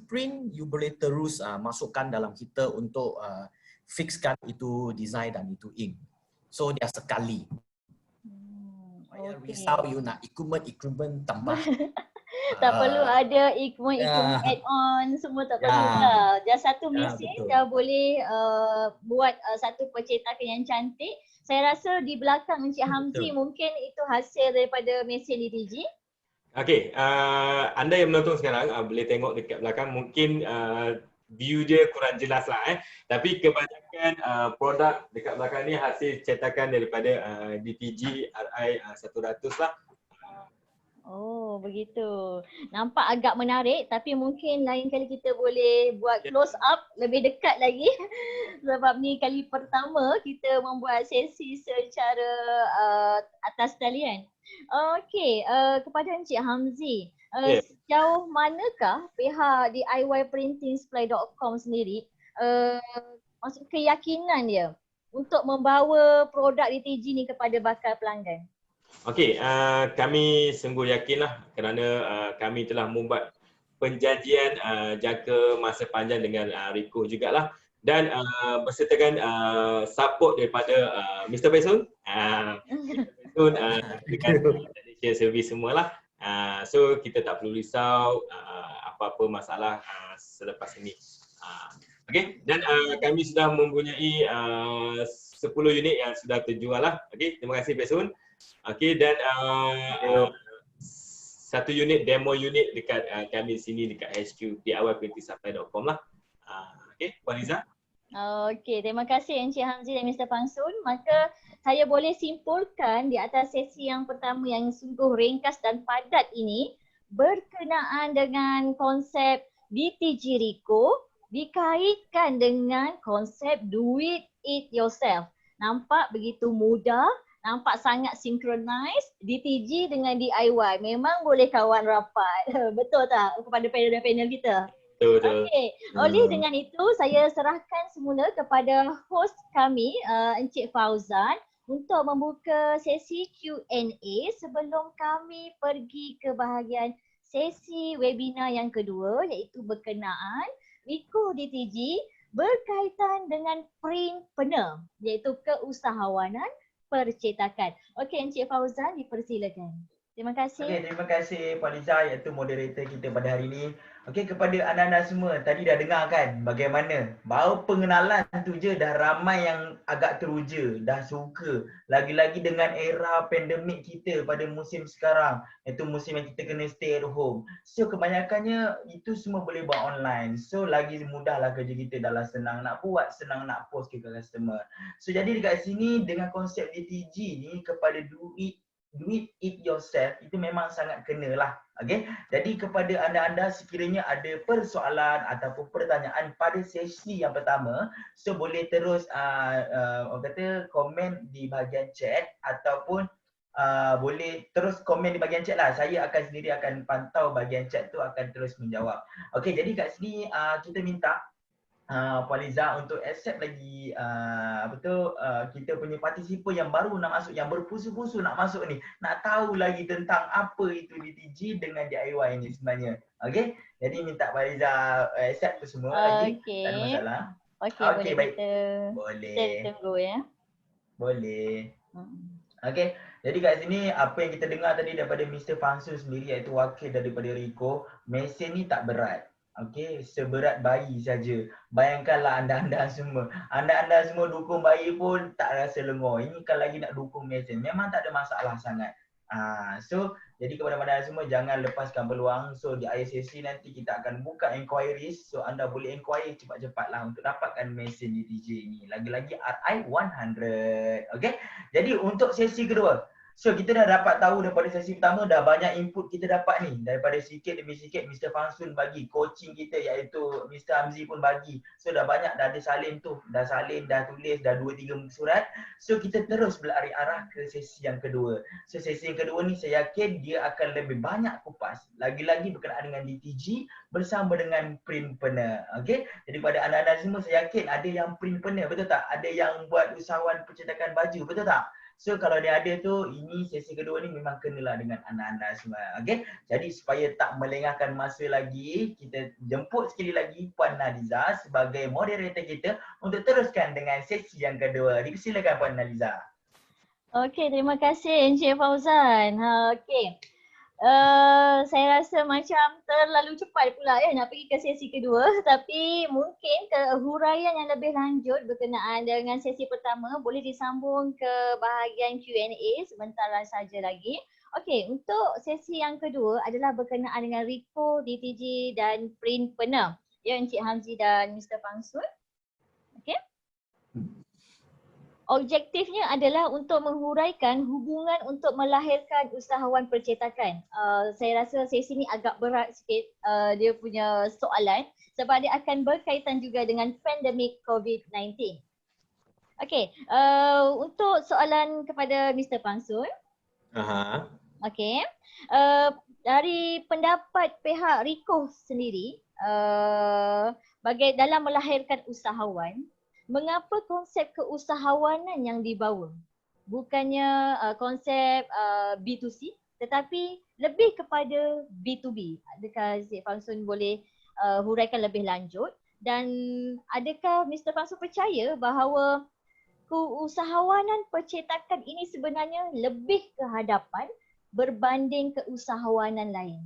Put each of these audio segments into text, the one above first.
print, you boleh terus masukkan dalam kita untuk fixkan itu design dan itu ink. So dia sekali. Risau you nak equipment tambah. Tak perlu ada equipment add-on, semua tak perlu dah. Dah satu mesin dah boleh buat satu percetakan yang cantik. Saya rasa di belakang Encik Hamzi mungkin itu hasil daripada mesin DTG. Okey, anda yang menonton sekarang boleh tengok dekat belakang, mungkin view dia kurang jelas lah tapi kebanyakan produk dekat belakang ni hasil cetakan daripada DTG RI 100 lah. Oh begitu. Nampak agak menarik tapi mungkin lain kali kita boleh buat close up lebih dekat lagi sebab ni kali pertama kita membuat sesi secara atas talian. Okey, kepada Encik Hamzi, sejauh manakah pihak DIYprintingsupply.com sendiri maksud keyakinan dia untuk membawa produk DTG ni kepada bakal pelanggan? Okey, kami sungguh yakinlah kerana kami telah membuat perjanjian jangka masa panjang dengan Ricoh jugalah dan bersertakan support daripada Mr. Besun. Besun dengan technician service semualah. So kita tak perlu risau apa-apa masalah selepas ini. Okey, dan kami sudah mempunyai 10 unit yang sudah terjual lah. Okey, terima kasih Besun. Okey, dan satu unit demo unit dekat kami sini dekat HQ DIYprintingsupply.com lah. Okey, Puan Liza. Okey, terima kasih Encik Hamzi dan Mr. Pangsun. Maka saya boleh simpulkan di atas sesi yang pertama yang sungguh ringkas dan padat ini berkenaan dengan konsep DTG Ricoh dikaitkan dengan konsep do it yourself. Nampak begitu mudah, nampak sangat synchronize DTG dengan DIY. Memang boleh kawan rapat. Betul tak kepada panel kita? Betul. Okey. Oleh dengan itu saya serahkan semula kepada host kami Encik Fauzan untuk membuka sesi Q&A sebelum kami pergi ke bahagian sesi webinar yang kedua iaitu berkenaan Ricoh DTG berkaitan dengan printpreneur iaitu keusahawanan percetakan. Okey Encik Fauzan dipersilakan. Terima kasih. Okey, terima kasih Puan Liza iaitu moderator kita pada hari ini. Okey, kepada anda-anda semua, tadi dah dengar kan bagaimana baru pengenalan tu je dah ramai yang agak teruja, dah suka. Lagi-lagi dengan era pandemik kita pada musim sekarang, iaitu musim yang kita kena stay at home. So kebanyakannya itu semua boleh buat online. So lagi mudahlah kerja kita, dah senang nak buat, senang nak post ke customer. So jadi dekat sini dengan konsep DTG ni kepada do it yourself itu memang sangat kena lah. Okay? Jadi kepada anda-anda sekiranya ada persoalan ataupun pertanyaan pada sesi yang pertama, so boleh terus orang kata komen di bahagian chat ataupun boleh terus komen di bahagian chat lah. Saya akan sendiri akan pantau bahagian chat tu, akan terus menjawab. Okay, jadi kat sini kita minta Puan Liza untuk accept lagi kita punya partisipan yang baru nak masuk, yang berpusu-pusu nak masuk ni, nak tahu lagi tentang apa itu DTG dengan DIY ni sebenarnya. Okey, jadi minta Puan Liza accept tu semua lagi. Tak ada masalah. Okey, baik. Boleh. Kita tunggu ya. Boleh. Okey, jadi kat sini apa yang kita dengar tadi daripada Mr. Pangsun sendiri iaitu wakil daripada Ricoh, mesin ni tak berat. Okey, seberat bayi saja. Bayangkanlah anda-anda semua. Anda-anda semua dukung bayi pun tak rasa lengur. Ini kalau lagi nak dukung mesin, memang tak ada masalah sangat. So, jadi kepada anda semua jangan lepaskan peluang. So, di akhir sesi nanti kita akan buka inquiries. So, anda boleh inquiry cepat-cepatlah untuk dapatkan mesin DTG ini. Lagi-lagi RI 100. Okey, jadi untuk sesi kedua. So kita dah dapat tahu daripada sesi pertama dah banyak input kita dapat ni. Daripada sikit demi sikit Mr. Pangsun bagi, coaching kita iaitu Mr. Hamzi pun bagi. So dah banyak, dah ada salin tu, dah tulis, dah 2-3 muka surat. So kita terus berlari arah ke sesi yang kedua. So sesi yang kedua ni saya yakin dia akan lebih banyak kupas. Lagi-lagi berkenaan dengan DTG bersama dengan printpreneur. Okay, jadi pada anda-anda semua saya yakin ada yang printpreneur, betul tak? Ada yang buat usahawan percetakan baju, betul tak? So kalau dia ada tu, ini sesi kedua ni memang kenalah dengan anak-anak semua. Okay, jadi supaya tak melengahkan masa lagi, kita jemput sekali lagi Puan Naliza sebagai moderator kita untuk teruskan dengan sesi yang kedua. Dipersilakan Puan Naliza. Okey, terima kasih Encik Fauzan. Okey. Saya rasa macam terlalu cepat pula ya nak pergi ke sesi kedua, tapi mungkin ke huraian yang lebih lanjut berkenaan dengan sesi pertama boleh disambung ke bahagian Q&A sebentar saja lagi. Okey, untuk sesi yang kedua adalah berkenaan dengan Rico, DTG dan Printpreneur. Ya, Encik Hamzi dan Mr. Pangsun. Okey. Objektifnya adalah untuk menghuraikan hubungan untuk melahirkan usahawan percetakan. Saya rasa sesi ni agak berat sikit dia punya soalan sebab dia akan berkaitan juga dengan pandemik COVID-19. Okey, untuk soalan kepada Mr. Pangsun. Okey, dari pendapat pihak Rico sendiri, dalam melahirkan usahawan, mengapa konsep keusahawanan yang dibawa? Bukannya konsep B2C tetapi lebih kepada B2B. Adakah Cik Pangsun boleh huraikan lebih lanjut? Dan adakah Mr. Pangsun percaya bahawa keusahawanan percetakan ini sebenarnya lebih ke hadapan berbanding keusahawanan lain?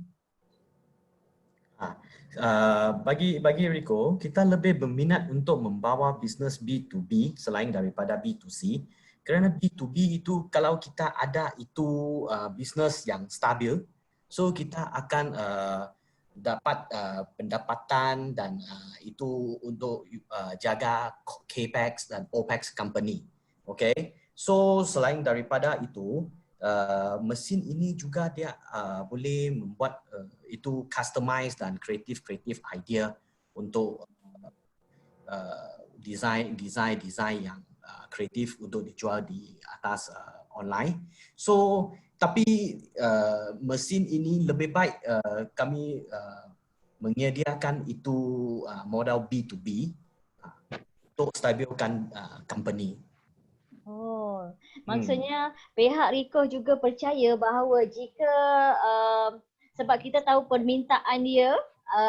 Bagi Rico, kita lebih berminat untuk membawa bisnes B2B selain daripada B2C. Kerana B2B itu kalau kita ada itu bisnes yang stabil, so kita akan dapat pendapatan dan itu untuk jaga Capex dan Opex company. Okay, so selain daripada itu, mesin ini juga dia boleh membuat itu customize dan kreatif idea untuk design yang kreatif untuk dijual di atas online. So tapi mesin ini lebih baik kami menyediakan itu modal B2B untuk stabilkan company. Oh, maksudnya pihak Rico juga percaya bahawa jika sebab kita tahu permintaan dia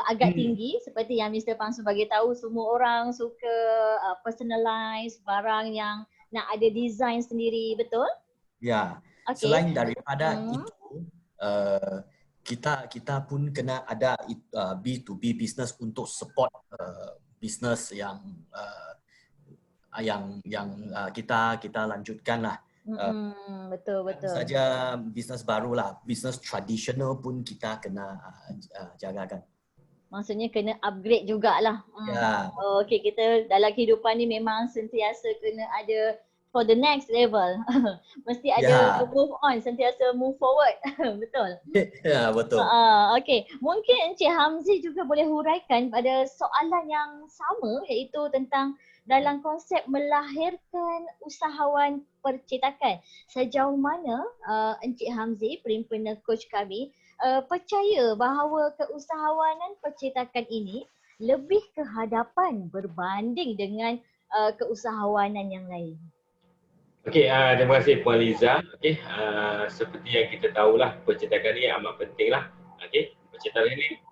agak tinggi seperti yang Mr. Pangsun bagi tahu, semua orang suka personalize barang yang nak ada design sendiri, betul? Ya. Okay. Selain daripada itu kita pun kena ada B2B business untuk support business yang kita lanjutkan lah. Betul. Saja bisnes baru lah, bisnes tradisional pun kita kena jagakan. Maksudnya kena upgrade jugalah. Ya. Okay, kita dalam kehidupan ni memang sentiasa kena ada for the next level. Mesti ada move on, sentiasa move forward. Betul? Ya, betul. Okay, mungkin Encik Hamzi juga boleh huraikan pada soalan yang sama, iaitu tentang dalam konsep melahirkan usahawan percetakan. Sejauh mana Encik Hamzi, Printpreneur Coach kami, percaya bahawa keusahawanan percetakan ini lebih ke hadapan berbanding dengan keusahawanan yang lain? Okey, terima kasih Puan Liza. Okey, seperti yang kita tahulah, percetakan ni amat pentinglah. Okey,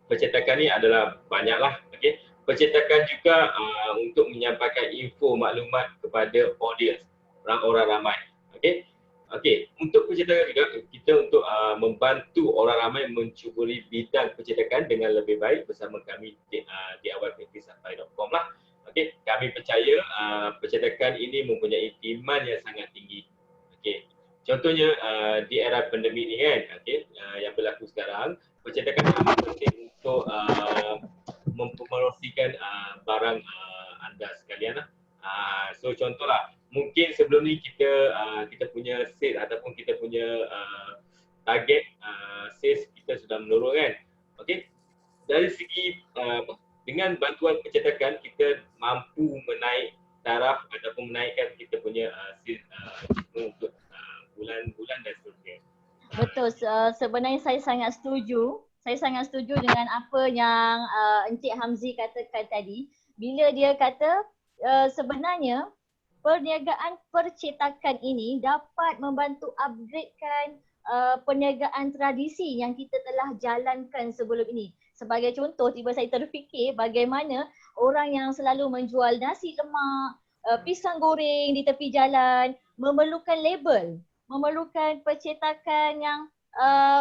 percetakan ni adalah banyaklah. Okey, percetakan juga untuk menyampaikan info maklumat kepada audience, orang ramai. Okey, untuk percetakan juga kita untuk membantu orang ramai mencuburi bidang percetakan dengan lebih baik bersama kami di awalprintsampai.com lah. Okey, kami percaya percetakan ini mempunyai demand yang sangat tinggi. Okey, contohnya di era pandemik ni kan, okey, yang berlaku sekarang, percetakan amat penting untuk mempromosikan barang anda sekalian lah. So contohlah, mungkin sebelum ni kita punya sales ataupun kita punya target sales kita sudah menurun kan. Okey, dari segi dengan bantuan percetakan kita mampu menaik taraf ataupun menaikkan kita punya sales untuk bulan-bulan dan seterusnya. Betul, sebenarnya saya sangat setuju. Saya sangat setuju dengan apa yang Encik Hamzi katakan tadi. Bila dia kata sebenarnya perniagaan percetakan ini dapat membantu upgradekan perniagaan tradisi yang kita telah jalankan sebelum ini. Sebagai contoh, tiba saya terfikir bagaimana orang yang selalu menjual nasi lemak, pisang goreng di tepi jalan memerlukan label, memerlukan percetakan yang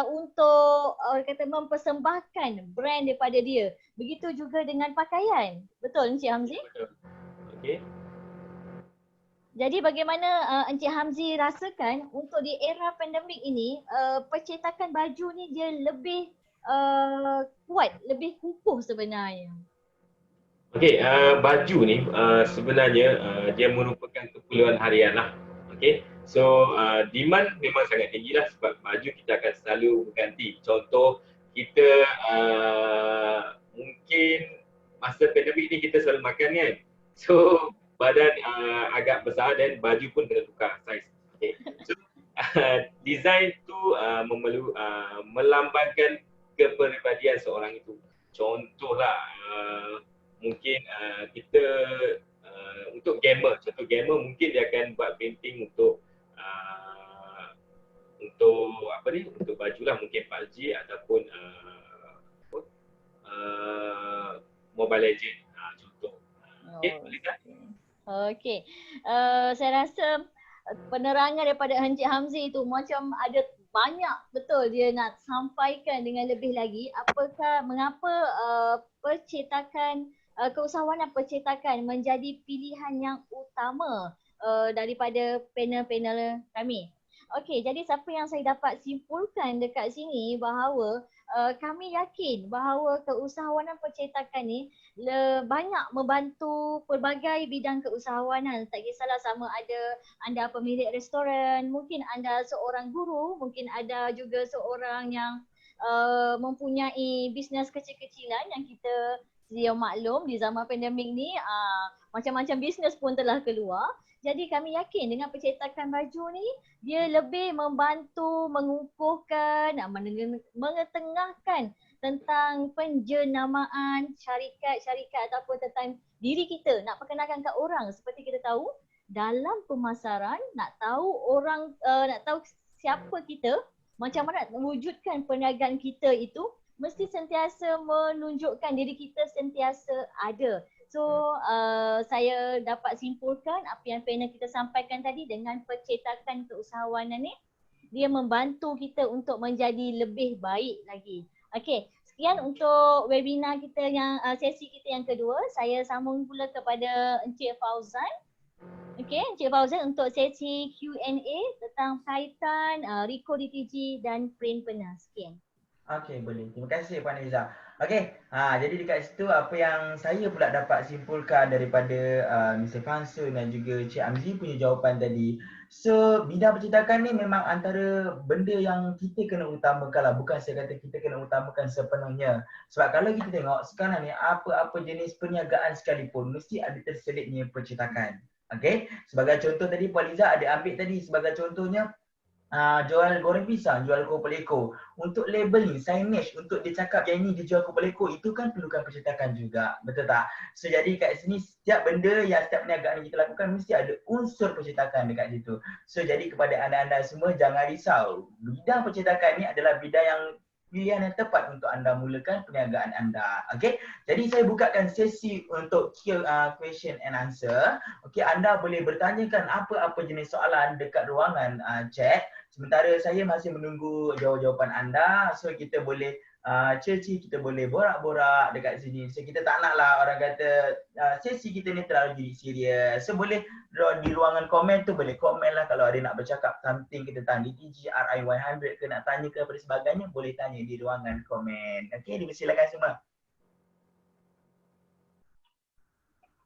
untuk kata mempersembahkan brand daripada dia. Begitu juga dengan pakaian. Betul Encik Hamzi? Betul. Okey. Jadi bagaimana Encik Hamzi rasakan untuk di era pandemik ini percetakan baju ni dia lebih kuat, lebih kukuh sebenarnya. Okey, baju ni sebenarnya dia merupakan keperluan harian lah. Okey, so demand memang sangat tinggi lah sebab baju kita akan selalu berganti. Contoh kita mungkin masa pandemik ni kita selalu makan kan. So badan agak besar dan baju pun kena tukar saiz. Okay. So design tu melambangkan kepribadian seorang itu. Contohlah mungkin kita untuk gamer, contoh gamer mungkin dia akan buat painting untuk apa ni, untuk baju lah, mungkin PUBG ataupun Mobile Legend contoh. Okey, boleh tak? Okey. Saya rasa penerangan daripada Encik Hamzi itu macam ada banyak betul dia nak sampaikan dengan lebih lagi mengapa percetakan keusahawanan percetakan menjadi pilihan yang utama daripada panel-panel kami. Okey, jadi siapa yang saya dapat simpulkan dekat sini bahawa kami yakin bahawa keusahawanan percetakan ni banyak membantu pelbagai bidang keusahawanan. Tak kisahlah sama ada anda pemilik restoran, mungkin anda seorang guru, mungkin ada juga seorang yang mempunyai bisnes kecil-kecilan yang kita sedia maklum di zaman pandemik ni macam-macam bisnes pun telah keluar. Jadi kami yakin dengan percetakan baju ni dia lebih membantu mengukuhkan, mengetengahkan tentang penjenamaan syarikat-syarikat ataupun tentang diri kita nak perkenalkan kat orang. Seperti kita tahu dalam pemasaran nak tahu orang nak tahu siapa kita, macam mana nak mewujudkan perniagaan kita itu mesti sentiasa menunjukkan diri kita sentiasa ada. So saya dapat simpulkan apa yang panel kita sampaikan tadi dengan percetakan keusahawanan ni dia membantu kita untuk menjadi lebih baik lagi. Okey, sekian untuk webinar kita yang sesi kita yang kedua. Saya sambung pula kepada Encik Fauzan. Okey, Encik Fauzan untuk sesi Q&A tentang kaitan Rico DTG dan Print Pernah. Sekian. Okey, boleh. Terima kasih Puan Liza. Okey, jadi dekat situ apa yang saya pula dapat simpulkan daripada Mr. Fansun dan juga Cik Amzi punya jawapan tadi. So, bidang percetakan ni memang antara benda yang kita kena utamakan lah. Bukan saya kata kita kena utamakan sepenuhnya. Sebab kalau kita tengok sekarang ni apa-apa jenis perniagaan sekalipun mesti ada terselitnya percetakan. Okey, sebagai contoh tadi Puan Liza ada ambil tadi sebagai contohnya jual goreng pisang, jual kuah peleko. Untuk labeling, signage untuk dia cakap yang ini dia jual kuah peleko, itu kan perlukan percetakan juga. Betul tak? So jadi kat sini setiap benda yang setiap perniagaan yang kita lakukan mesti ada unsur percetakan dekat situ. So jadi kepada anda-anda semua jangan risau. Bidang percetakan ni adalah bidang yang pilihan yang tepat untuk anda mulakan perniagaan anda. Okey. Jadi saya bukakan sesi untuk question and answer. Okey, anda boleh bertanyakan apa-apa jenis soalan dekat ruangan chat. Sementara saya masih menunggu jawapan anda. So kita boleh cerci, kita boleh borak-borak dekat sini. So kita tak naklah orang kata sesi kita ni terlalu jadi serius. So boleh di ruangan komen tu boleh komen lah kalau ada nak bercakap something kita tanya DTG, RI100 ke nak tanya ke apa sebagainya, boleh tanya di ruangan komen. Okey, dipersilakan semua.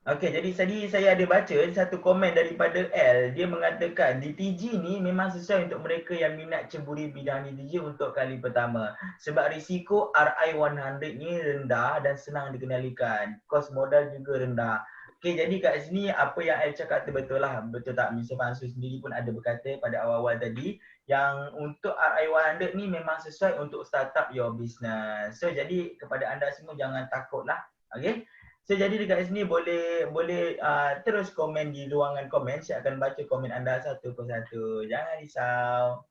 Okey, jadi tadi saya ada baca satu komen daripada L. Dia mengatakan DTG ni memang sesuai untuk mereka yang minat ceburi bidang DTG untuk kali pertama. Sebab risiko RI100 ni rendah dan senang dikenalikan. Kos modal juga rendah. Okey, jadi kat sini apa yang L cakap tu betul lah. Betul tak? Mr. Fansu sendiri pun ada berkata pada awal-awal tadi yang untuk RI100 ni memang sesuai untuk startup your business. So jadi kepada anda semua jangan takutlah. Okey. So jadi dekat sini boleh terus komen di ruangan komen. Saya akan baca komen anda satu persatu. Jangan risau.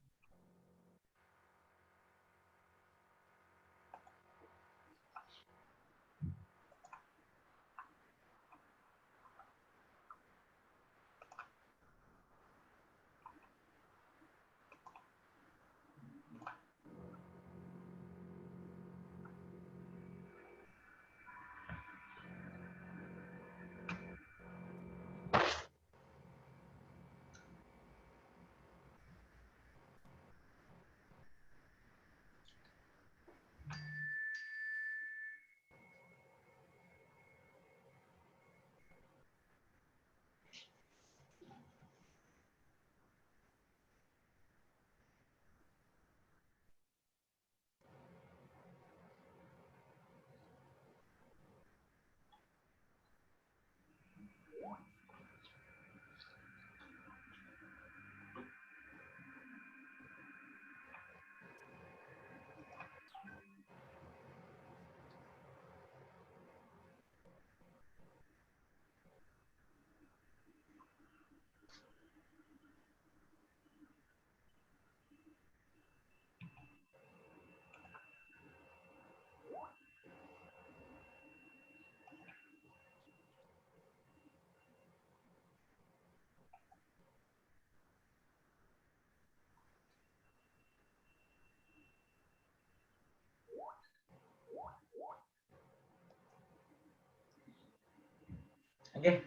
Okay.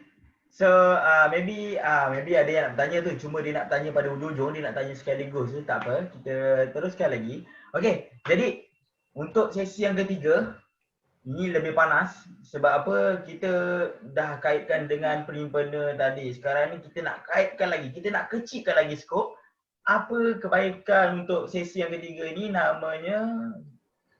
So maybe ada yang nak bertanya tu, cuma dia nak tanya pada hujung-hujung, dia nak tanya sekaligus tu, tak apa. Kita teruskan lagi. Okay, jadi untuk sesi yang ketiga, ini lebih panas. Sebab apa? Kita dah kaitkan dengan pre-impreneur tadi. Sekarang ni kita nak kaitkan lagi, kita nak kecilkan lagi skop. Apa kebaikan untuk sesi yang ketiga ini, namanya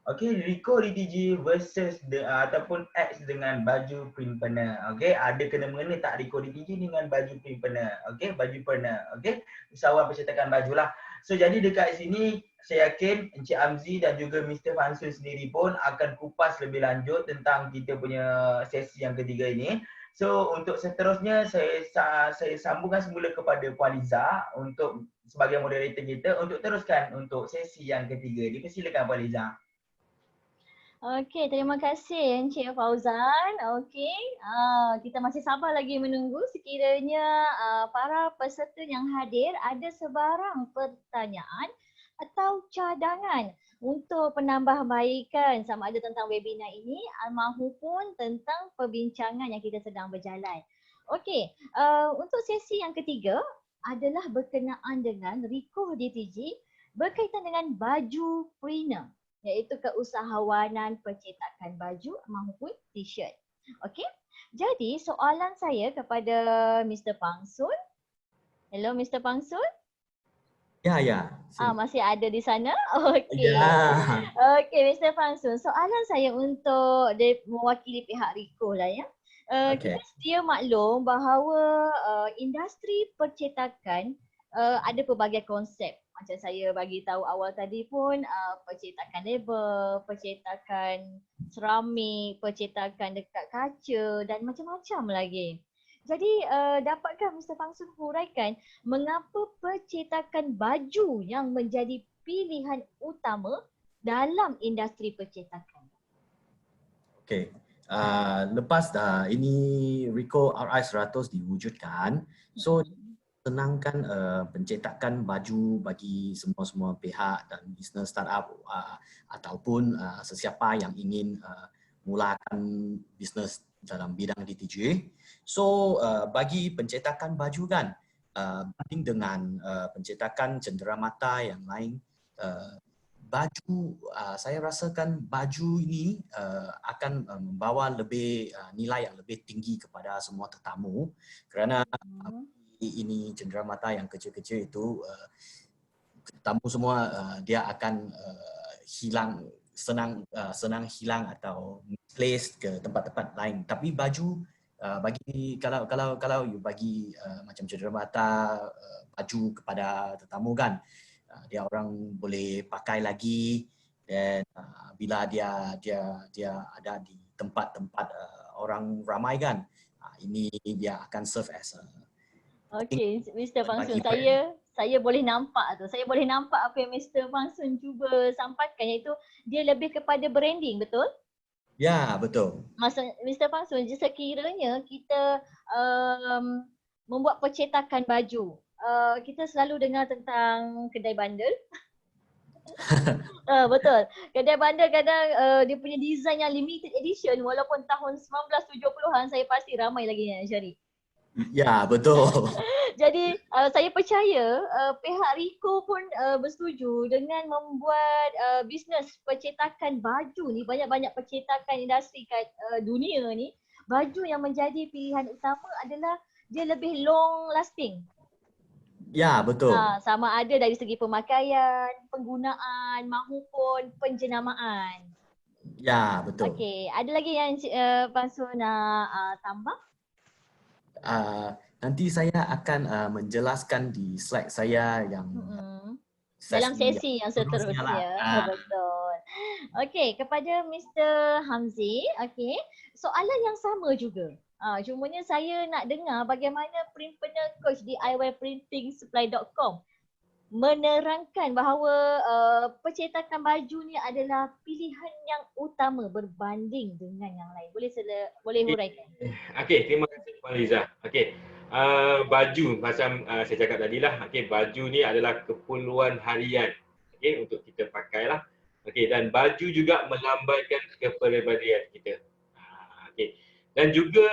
okay, Rico DTG versus ataupun X dengan baju printpreneur. Okay, ada kena mengena tak Rico DTG dengan baju printpreneur? Okay, baju preneur. Okay, usahawan percetakan baju lah. So jadi dekat sini saya yakin Encik Amzi dan juga Mr. Fansun sendiri pun akan kupas lebih lanjut tentang kita punya sesi yang ketiga ini. So untuk seterusnya saya sambungkan semula kepada Puan Liza untuk sebagai moderator kita untuk teruskan untuk sesi yang ketiga. Dipersilakan Puan Liza. Okey, terima kasih Encik Fauzan. Okey, kita masih sabar lagi menunggu sekiranya para peserta yang hadir ada sebarang pertanyaan atau cadangan untuk penambahbaikan sama ada tentang webinar ini maupun tentang perbincangan yang kita sedang berjalan. Okey, untuk sesi yang ketiga adalah berkenaan dengan Rico DTG berkaitan dengan baju printer, iaitu keusahawanan percetakan baju maupun t-shirt. Okey. Jadi soalan saya kepada Mr. Pangsun. Hello Mr. Pangsun? Ya. Masih ada di sana? Okey. Ya. Okey Mr. Pangsun, soalan saya untuk mewakili pihak Rico lah ya. Kita sedia maklum bahawa industri percetakan ada pelbagai konsep. Macam saya bagi tahu awal tadi pun percetakan label, percetakan seramik, percetakan dekat kaca dan macam-macam lagi. Jadi dapatkah Mr. Pangsun huraikan mengapa percetakan baju yang menjadi pilihan utama dalam industri percetakan? Okey. Lepas ini Rico RI 100 diwujudkan, so senangkan pencetakan baju bagi semua pihak dan bisnes startup ataupun sesiapa yang ingin mulakan bisnes dalam bidang DTJ. So bagi pencetakan baju kan, banding dengan pencetakan cenderamata yang lain, baju saya rasakan baju ini akan membawa lebih nilai yang lebih tinggi kepada semua tetamu kerana ini cenderamata yang kecil-kecil itu tetamu semua dia akan senang hilang atau misplace ke tempat-tempat lain. Tapi baju bagi kalau you bagi macam cenderamata baju kepada tetamu kan, dia orang boleh pakai lagi dan bila dia ada di tempat-tempat orang ramai kan. Ini dia akan serve as a Okey, Mr. Pang Sun, bagi saya boleh nampak tu. Saya boleh nampak apa yang Mr. Pang Sun cuba sampaikan, iaitu dia lebih kepada branding, betul? Ya, betul. Maksud Mr. Pang Sun, sekiranya kita membuat percetakan baju, kita selalu dengar tentang kedai bandar. Betul. Kedai bandar kadang dia punya design yang limited edition, walaupun tahun 1970-an saya pasti ramai lagi yang cari. Ya, betul. Jadi saya percaya pihak Ricoh pun bersetuju dengan membuat bisnes percetakan baju ni, banyak-banyak percetakan industri kat dunia ni. Baju yang menjadi pilihan utama adalah dia lebih long lasting. Ya, betul. Sama ada dari segi pemakaian, penggunaan mahupun penjenamaan. Ya, betul. Okey, ada lagi yang Pan Su nak tambah? Nanti saya akan menjelaskan di slide saya yang dalam sesi yang seterusnya. Betul. Okey, kepada Mr. Hamzi, okey, soalan yang sama juga. Cumanya saya nak dengar bagaimana printpreneur coach di iWearPrintingSupply.com menerangkan bahawa percetakan baju ni adalah pilihan yang utama berbanding dengan yang lain. Boleh huraikan? Okey, terima kasih Puan Liza. Okey. Baju macam saya cakap tadi lah. Okey, baju ni adalah keperluan harian. Okey, untuk kita pakai lah. Okey, dan baju juga melambangkan kepribadian kita. Okey. Dan juga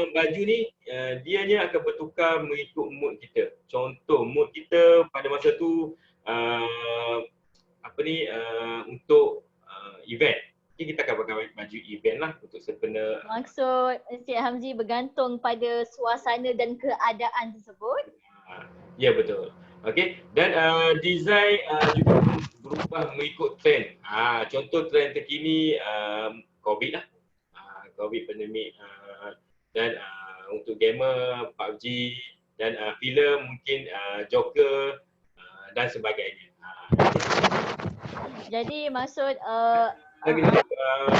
baju ni dianya akan bertukar mengikut mood kita. Contoh mood kita pada masa tu untuk event. Okay, kita akan pakai baju event lah untuk sempena. Maksud Encik Hamzi bergantung pada suasana dan keadaan tersebut? Ya, betul. Okey, dan design juga berubah mengikut trend. Contoh trend terkini COVID lah. COVID pandemik dan untuk gamer PUBG dan filem mungkin Joker dan sebagainya. Jadi maksud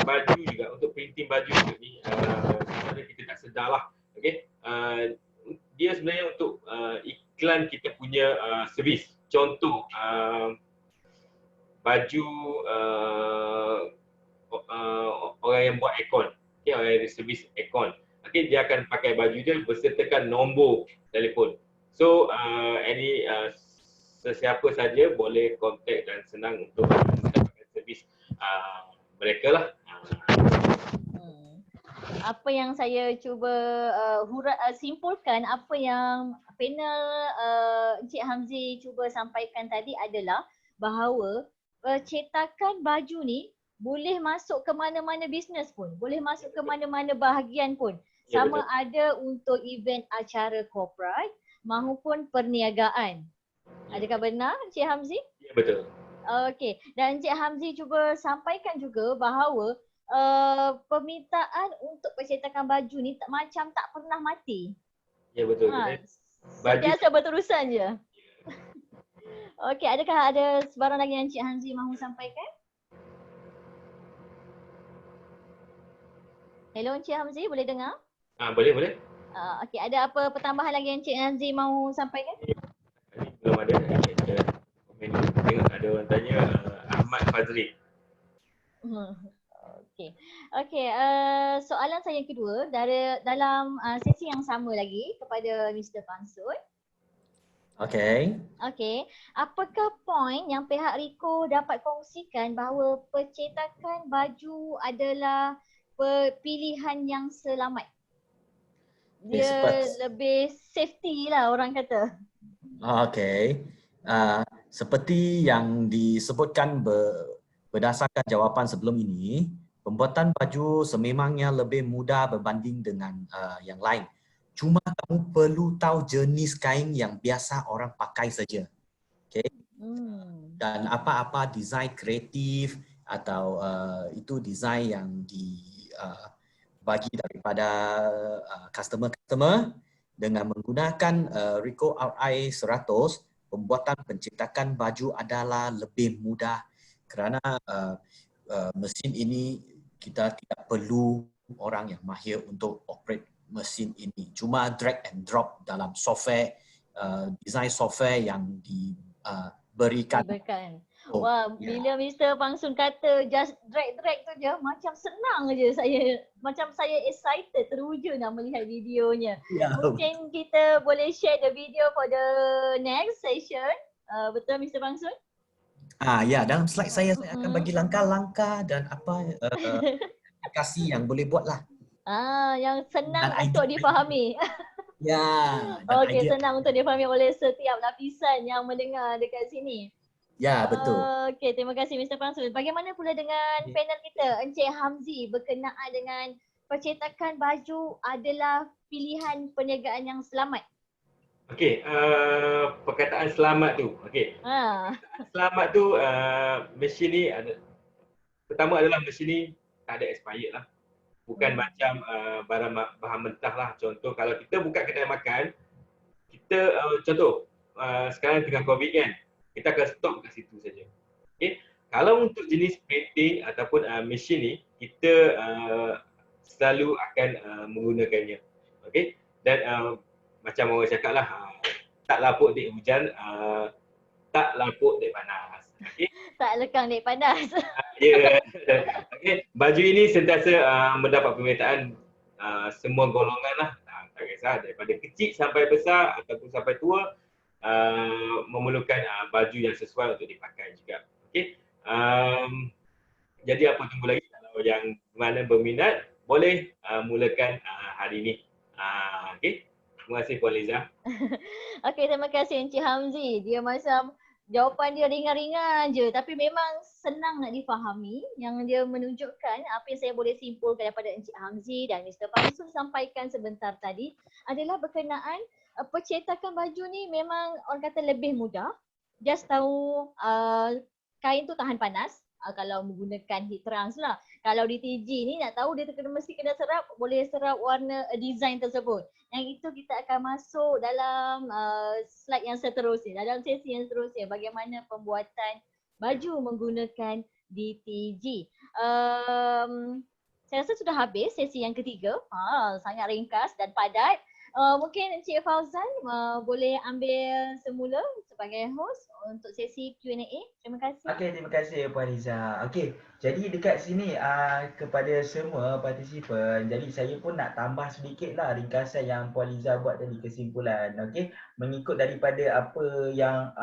baju juga untuk printing baju ni sebenarnya kita tak sedar lah. Okey, dia sebenarnya untuk iklan kita punya servis. Contoh baju orang yang buat aircon. Okay, orang yang servis aircon. Okay, dia akan pakai baju dia bersertakan nombor telefon. So, sesiapa saja boleh kontak dan senang untuk mendapatkan servis mereka lah. Apa yang saya cuba simpulkan, apa yang panel Encik Hamzi cuba sampaikan tadi adalah bahawa cetakan baju ni boleh masuk ke mana-mana bisnes pun, boleh masuk ke mana-mana bahagian pun. Sama ada untuk event acara korporat maupun perniagaan. Adakah benar Encik Hamzi? Ya, betul. Okey, dan Encik Hamzi cuba sampaikan juga bahawa permintaan untuk percetakan baju ni macam tak pernah mati. Ya, betul. Sentiasa berterusan je. Okey, adakah ada sebarang lagi yang Encik Hamzi mahu sampaikan? Hello Encik Hamzi, boleh dengar? Boleh. Okey, ada apa pertambahan lagi yang Encik Hamzi mahu sampaikan? Belum ada. Tengok ada orang tanya Ahmad Fazri. Okey, soalan saya yang kedua dalam sesi yang sama lagi kepada Mr. Pang Sun. Okey, apakah poin yang pihak Ricoh dapat kongsikan bahawa percetakan baju adalah pilihan yang selamat? Dia lebih safety lah orang kata. Okey. Seperti yang disebutkan berdasarkan jawapan sebelum ini, pembuatan baju sememangnya lebih mudah berbanding dengan yang lain. Cuma kamu perlu tahu jenis kain yang biasa orang pakai saja. Okey. Dan apa-apa desain kreatif atau itu desain yang bagi daripada customer dengan menggunakan Ricoh RI 100, pembuatan pencetakan baju adalah lebih mudah kerana mesin ini kita tidak perlu orang yang mahir untuk operate mesin ini. Cuma drag and drop dalam software, design software yang diberikan. Oh, Wah, bila Mr. Pangsun kata just drag tu je, macam senang je saya. Macam saya excited, teruja nak melihat videonya. Mungkin kita boleh share the video for the next session. Betul Mr. Pangsun? Ya, dalam slide saya akan bagi langkah-langkah dan apa aplikasi yang boleh buat lah. Yang senang untuk difahami. Ya. Okey, senang untuk difahami oleh setiap lapisan yang mendengar dekat sini. Ya, betul. Okey, terima kasih Mr. Pangsul. Bagaimana pula dengan panel kita, Encik Hamzi, berkenaan dengan percetakan baju adalah pilihan perniagaan yang selamat? Okey, perkataan selamat tu. Okey. Selamat tu, mesin ni pertama adalah mesin ni tak ada expired lah. Bukan macam barang bahan mentah lah. Contoh kalau kita buka kedai makan, kita contoh sekarang tengah COVID kan, kita akan stop kat situ saja. Okay. Kalau untuk jenis printing ataupun mesin ni, kita selalu akan menggunakannya. Okay. Dan macam orang cakap lah, tak lapuk dek hujan, tak lapuk dek panas. Okay. Tak lekang dek panas. Ya. Okay. Baju ini sentiasa mendapat permintaan semua golongan lah. Tak kisah daripada kecil sampai besar ataupun sampai tua, memerlukan baju yang sesuai untuk dipakai juga. Okey. Jadi apa tunggu lagi, kalau yang mana berminat boleh mulakan hari ini. Okey. Terima kasih Puan Liza. Okey, terima kasih Encik Hamzi. Dia macam jawapan dia ringan-ringan je tapi memang senang nak difahami. Yang dia menunjukkan apa yang saya boleh simpulkan daripada Encik Hamzi dan Mr. Pangsul sampaikan sebentar tadi adalah berkenaan percetakan baju ni memang orang kata lebih mudah. Just tahu kain tu tahan panas kalau menggunakan heat trans lah. Kalau di TG ni nak tahu dia mesti kena serap, boleh serap warna design tersebut. Yang itu kita akan masuk dalam slide yang seterusnya, dalam sesi yang seterusnya, bagaimana pembuatan baju menggunakan DTG. Saya rasa sudah habis sesi yang ketiga. Sangat ringkas dan padat. Mungkin Encik Fauzan boleh ambil semula sebagai host untuk sesi Q&A. Terima kasih. Okey, terima kasih Puan Liza. Okey, jadi dekat sini kepada semua partisipan, jadi saya pun nak tambah sedikit lah ringkasan yang Puan Liza buat tadi, kesimpulan. Okey, mengikut daripada apa yang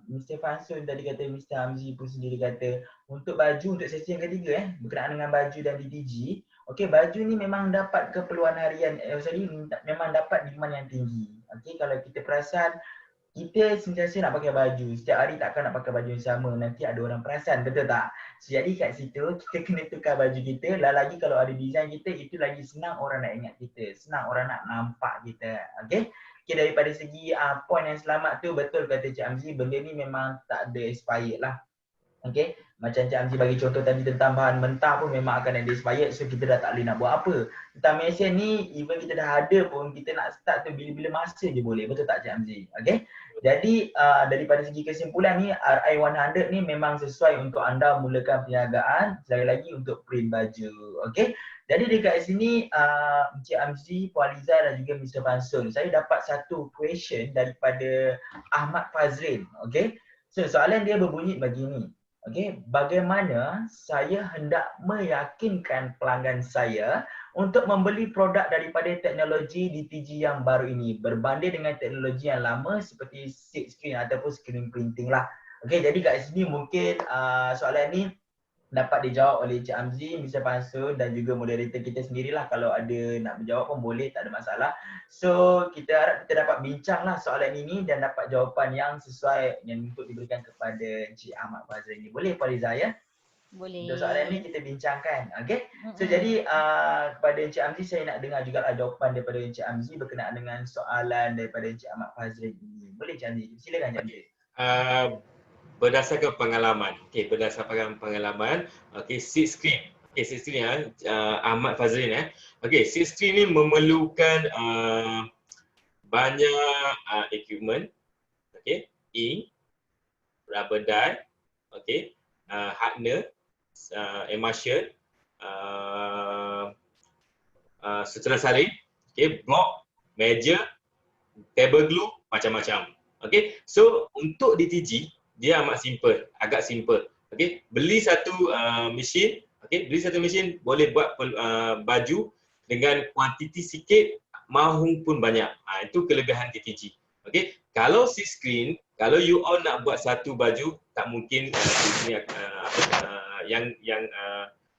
Mr. Fansun tadi kata, Mr. Hamzi pun sendiri kata, untuk baju untuk sesi yang ketiga berkenaan dengan baju dan DTG. Okey, baju ni memang dapat keperluan harian, memang dapat demand yang tinggi. Okey, kalau kita perasan, kita sentiasa nak pakai baju. Setiap hari takkan nak pakai baju yang sama. Nanti ada orang perasan, betul tak? So, jadi kat situ kita kena tukar baju kita. Lagi kalau ada design kita, itu lagi senang orang nak ingat kita. Senang orang nak nampak kita. Okey? Okay, daripada segi point yang selamat tu, betul kata Cik Hamzi, benda ni memang tak ada expired lah. Okey, macam Cik Hamzi bagi contoh tadi tentang bahan mentah pun memang akan ada expired, so kita dah tak boleh nak buat apa. Tentang mesin ni, even kita dah ada pun, kita nak start tu bila-bila masa je boleh, betul tak Cik Hamzi? Okey, jadi daripada segi kesimpulan ni, RI100 ni memang sesuai untuk anda mulakan perniagaan, sekali lagi untuk print baju. Okey, jadi dekat sini Encik Hamzi, Puan Liza dan juga Mr. Fansul, saya dapat satu question daripada Ahmad Fazrin. Okey, so soalan dia berbunyi begini. Okey, bagaimana saya hendak meyakinkan pelanggan saya untuk membeli produk daripada teknologi DTG yang baru ini berbanding dengan teknologi yang lama seperti silk screen ataupun screen printing lah. Okey, jadi kat sini mungkin soalan ni dapat dijawab oleh Cik Hamzi, Mr. Fansul dan juga moderator kita sendirilah. Kalau ada nak menjawab pun boleh, tak ada masalah. So kita harap kita dapat bincanglah soalan ini dan dapat jawapan yang sesuai yang untuk diberikan kepada Encik Ahmad Fazil ini. Boleh Puan Liza ya? Boleh. Untuk soalan ni kita bincangkan. Okay? So jadi kepada Encik Hamzi, saya nak dengar juga jawapan daripada Encik Hamzi berkenaan dengan soalan daripada Encik Ahmad Fazil ini. Boleh Encik Hamzi? Silakan Encik Hamzi. Berdasarkan pengalaman. Okey, berdasarkan pengalaman. Okey, silk screen. Okey, silk screen Ahmad Fazrin Okey, silk screen ni memerlukan banyak equipment. Okey, ink, rubber die, okey, hardener, emulsion, sutera salin, okay, blok, meja, table glue, macam-macam. Okay, so untuk DTG dia amat simple, agak simple. Okay, beli satu mesin, okay, beli satu mesin boleh buat baju dengan kuantiti sikit maupun banyak. Itu kelebihan DTG. Okay, kalau silk screen, kalau you all nak buat satu baju, tak mungkin yang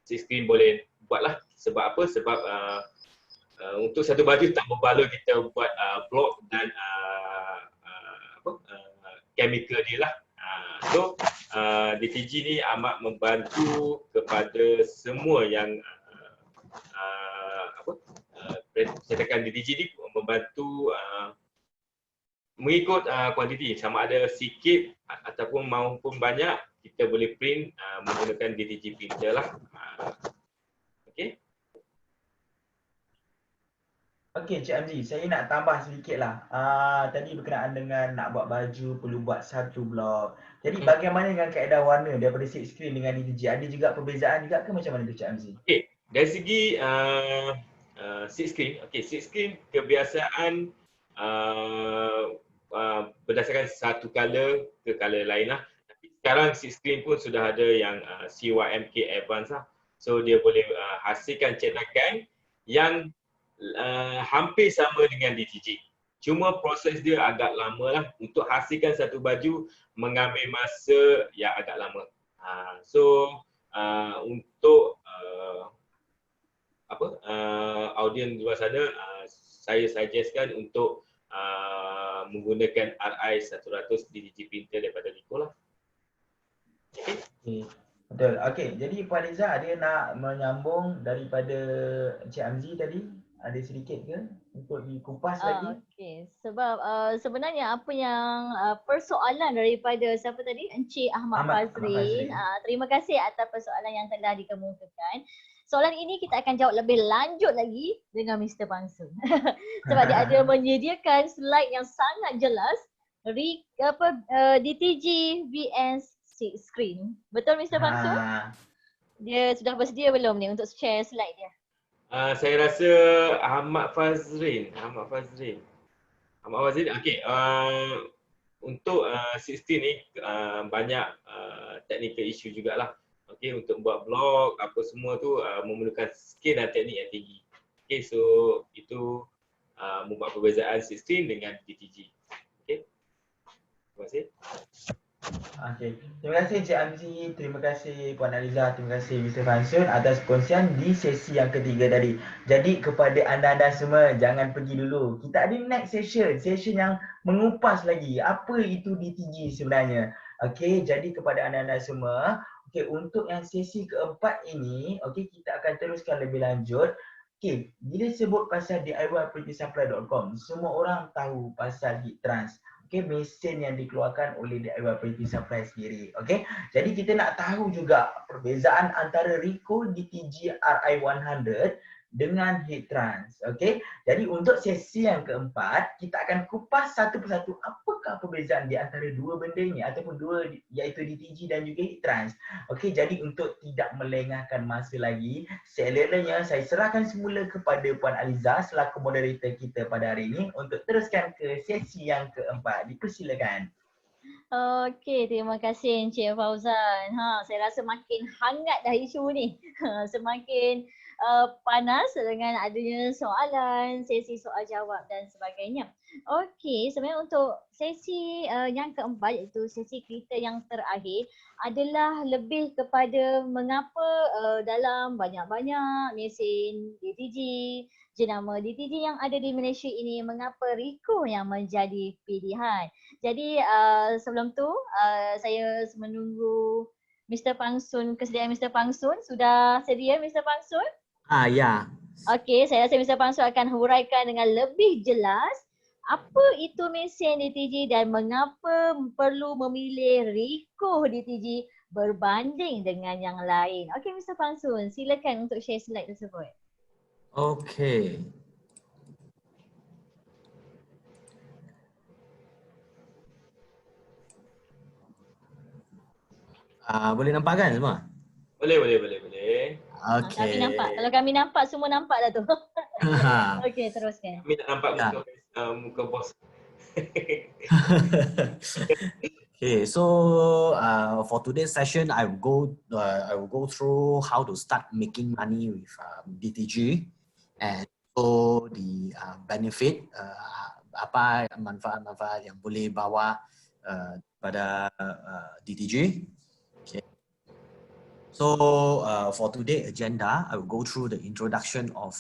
silk screen boleh buatlah. Sebab apa? Sebab untuk satu baju tak berbaloi kita buat blok dan chemical dia lah. So DTG ni amat membantu kepada semua yang cetakan DTG ni membantu mengikut kuantiti, sama ada sikit ataupun maupun banyak, kita boleh print menggunakan DTG printer lah. Okay. Okey, Cik Hamzi, saya nak tambah sedikit lah. Tadi berkenaan dengan nak buat baju perlu buat satu blok. Jadi bagaimana dengan kaedah warna daripada silk screen dengan DTG? Ada juga perbezaan juga ke macam mana tu Cik Hamzi? Okey, dari segi silk screen, okey, silk screen kebiasaan berdasarkan satu color ke color lain lah. Tapi sekarang silk screen pun sudah ada yang CYMK Advance lah. So dia boleh hasilkan cetakan yang hampir sama dengan DTG. Cuma proses dia agak lama lah. Untuk hasilkan satu baju mengambil masa yang agak lama. So untuk audiens luar sana, saya suggestkan untuk menggunakan RI100 DTG printer daripada Ricoh lah. Okay. Betul. Okey, jadi Puan Liza ada nak menyambung daripada Cik Hamzi tadi? Ada sedikit ke untuk dikupas lagi? Okey, sebab sebenarnya apa yang persoalan daripada siapa tadi? Encik Ahmad Fazrin. Terima kasih atas persoalan yang telah dikemukakan. Soalan ini kita akan jawab lebih lanjut lagi dengan Mr. Pangsun. Sebab dia ada menyediakan slide yang sangat jelas DTG vs silk screen. Betul Mr. Pangsun? Dia sudah bersedia belum ni untuk share slide dia? Saya rasa Ahmad Fazrin. Okey, untuk 16 ni banyak technical issue jugalah. Okey, untuk buat blog apa semua tu memerlukan skill dan teknik yang tinggi. Okey, so itu membuat perbezaan 16 dengan DTG. Okey. Terima kasih. Okey. Terima kasih Cik Hamzi, terima kasih Puan Aliza, terima kasih Mr. Fansun atas perkongsian di sesi yang ketiga tadi. Jadi kepada anda-anda semua, jangan pergi dulu. Kita ada next session yang mengupas lagi apa itu DTG sebenarnya. Okey, jadi kepada anda-anda semua, okey, untuk yang sesi keempat ini, okey, kita akan teruskan lebih lanjut. Okey, bila sebut pasal DIYPrettySupply.com, semua orang tahu pasal Heat Trans. Okay, mesin yang dikeluarkan oleh DIY Pretty Supply sendiri. Okay, jadi kita nak tahu juga perbezaan antara Ricoh DTG RI100 dengan Heat Trans. Okay, jadi untuk sesi yang keempat, kita akan kupas satu persatu apakah perbezaan di antara dua benda ini ataupun dua, iaitu DTG dan juga Heat Trans. Okay, jadi untuk tidak melengahkan masa lagi, seeloknya saya serahkan semula kepada Puan Aliza selaku moderator kita pada hari ini untuk teruskan ke sesi yang keempat. Dipersilakan. Okey, terima kasih Encik Fauzan. Saya rasa makin hangat dah isu ni. Semakin panas dengan adanya soalan, sesi soal jawab dan sebagainya. Okey, sebenarnya untuk sesi yang keempat, iaitu sesi kita yang terakhir, adalah lebih kepada mengapa dalam banyak-banyak mesin DTG, jenama DTG yang ada di Malaysia ini, mengapa Ricoh yang menjadi pilihan. Jadi sebelum tu saya menunggu Mr. Pangsun, kesediaan Mr. Pangsun. Sudah sedia Mr. Pangsun? Ya. Okey, saya rasa Mr. Pangsun akan huraikan dengan lebih jelas apa itu mesin DTG dan mengapa perlu memilih Ricoh DTG berbanding dengan yang lain. Okey Mr. Pangsun, silakan untuk share slide tersebut. Okey. Boleh nampak kan semua? Boleh. Kami nampak. Kalau kami nampak, semua nampak dah tu. Okey, teruskan. Kami nak nampak Ya. muka bos. Okay, so for today's session, I will go through how to start making money with DTG, and so the benefit, apa manfaat-manfaat yang boleh bawa pada DTG. Okay. So for today's agenda, I will go through the introduction of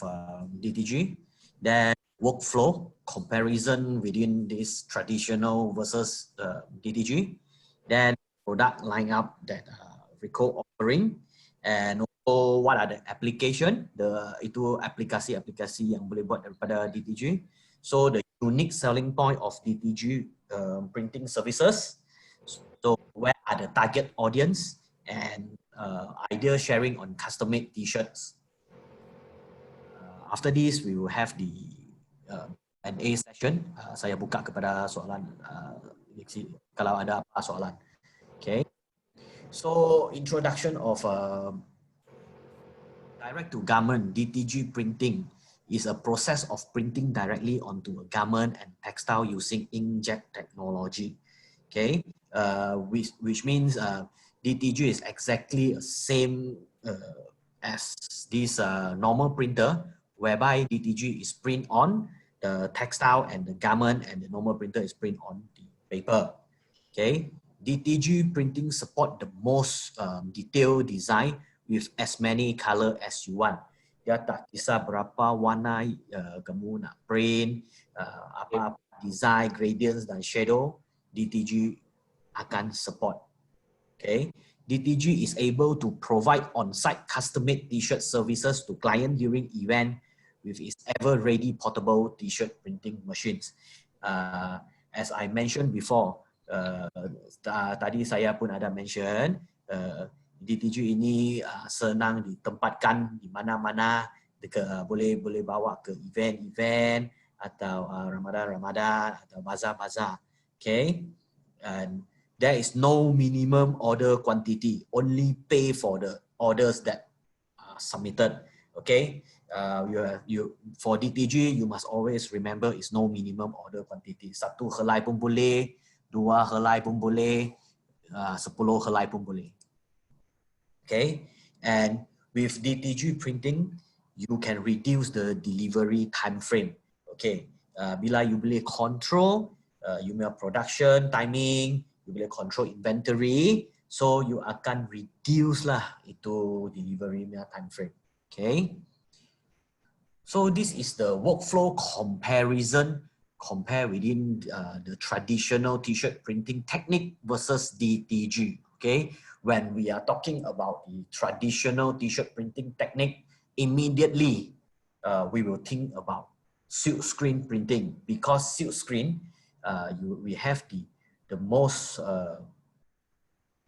DTG, then workflow comparison within this traditional versus DTG, then product lineup that Rico offering, and also what are the application, itu aplikasi-aplikasi yang boleh buat daripada DTG. So the unique selling point of DTG printing services. So where are the target audience, and idea sharing on custom-made t-shirts. After this, we will have the Q&A session. Saya buka kepada soalan kalau ada apa soalan. Okay. So introduction of direct to garment DTG printing is a process of printing directly onto a garment and textile using inkjet technology. Okay, which means DTG is exactly the same as this normal printer, whereby DTG is print on the textile and the garment, and the normal printer is print on the paper. Okay, DTG printing support the most detailed design with as many color as you want. Dia tak kisah berapa warna kamu nak print, apa design, gradients dan shadow, DTG akan support. Okay, DTG is able to provide on-site custom-made t-shirt services to client during event with its ever-ready portable t-shirt printing machines. As I mentioned before, tadi saya pun ada mention, DTG ini senang ditempatkan di mana-mana, boleh bawa ke event-event atau Ramadan atau bazar-bazar. Okay, and there is no minimum order quantity, only pay for the orders that are submitted. Okay, for DTG you must always remember is no minimum order quantity. 1 helai pun boleh, 2 helai pun boleh, 10 helai pun boleh. Okay, and with DTG printing you can reduce the delivery time frame. Okay, bila you boleh control you punya production timing, you boleh control inventory, so you akan reduce lah itu delivery punya time frame. Okay, so this is the workflow comparison, compare within the traditional t-shirt printing technique versus DTG. Okay, when we are talking about the traditional t-shirt printing technique, immediately we will think about silk screen printing, because silk screen we have the most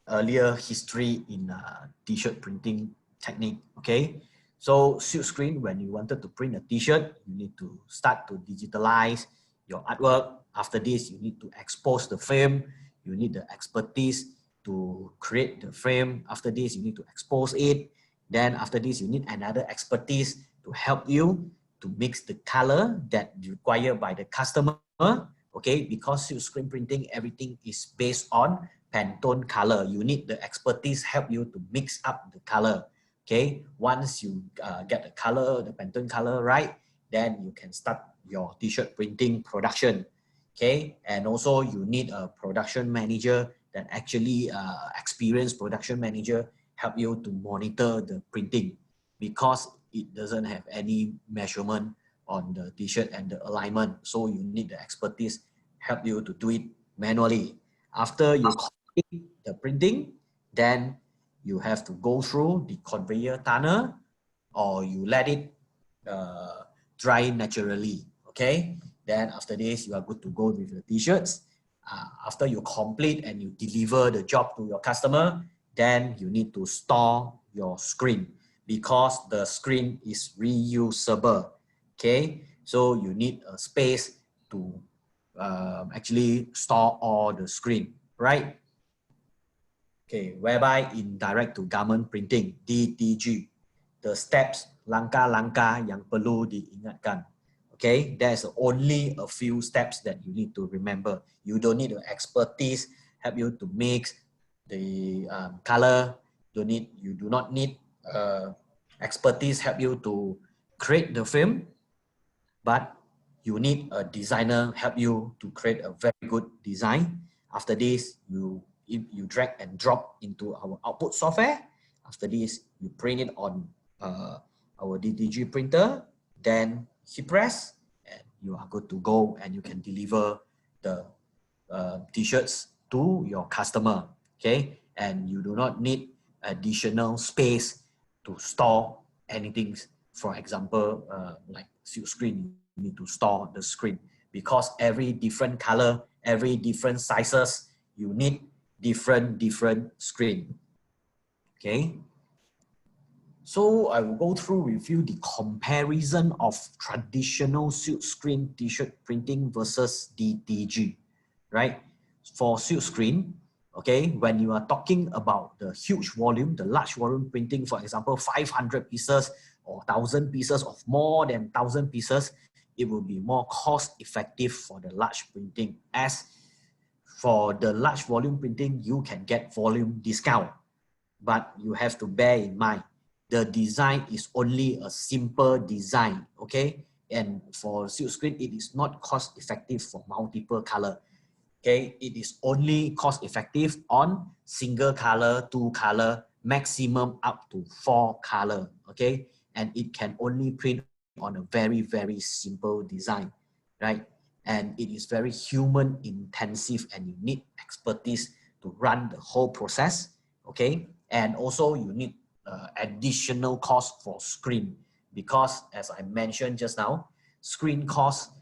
earlier history in t-shirt printing technique. Okay, so silk screen, when you wanted to print a t-shirt, you need to start to digitalize your artwork. After this, you need to expose the frame. You need the expertise to create the frame. After this, you need to expose it. Then after this, you need another expertise to help you to mix the color that required by the customer. Okay, because silk screen printing, everything is based on Pantone color. You need the expertise help you to mix up the color. Okay, once you get the color, the Pantone color right, then you can start your t-shirt printing production. Okay, and also you need a production manager that actually experienced production manager help you to monitor the printing, because it doesn't have any measurement on the t-shirt and the alignment. So you need the expertise help you to do it manually. After you complete the printing, then you have to go through the conveyor tunnel, or you let it dry naturally. Okay, then after this you are good to go with the t-shirts. After you complete and you deliver the job to your customer, then you need to store your screen, because the screen is reusable. Okay, so you need a space to actually store all the screen, right? Okay, whereby in direct to garment printing, DTG, the steps langkah-langkah yang perlu diingatkan. Okay, there's only a few steps that you need to remember. You don't need the expertise help you to mix the color. You do not need expertise help you to create the film, but you need a designer help you to create a very good design. After this, you drag and drop into our output software. After this, you print it on our DTG printer, then hit press, and you are good to go, and you can deliver the t-shirts to your customer. Okay, and you do not need additional space to store anything. For example, like silk screen, you need to store the screen because every different color, every different sizes, you need different screen. Okay. So I will go through with you the comparison of traditional silk screen t-shirt printing versus DTG, right? For silk screen, okay, when you are talking about the huge volume, the large volume printing, for example, 500 pieces or 1,000 pieces of more than 1,000 pieces, it will be more cost effective for the large printing. As for the large volume printing, you can get volume discount, but you have to bear in mind, the design is only a simple design, okay? And for silk screen, it is not cost effective for multiple color. Okay, it is only cost effective on single color, 2 color, maximum up to 4 color. Okay, and it can only print on a very simple design, right? And it is very human intensive, and you need expertise to run the whole process. Okay, and also you need additional cost for screen, because as I mentioned just now, screen cost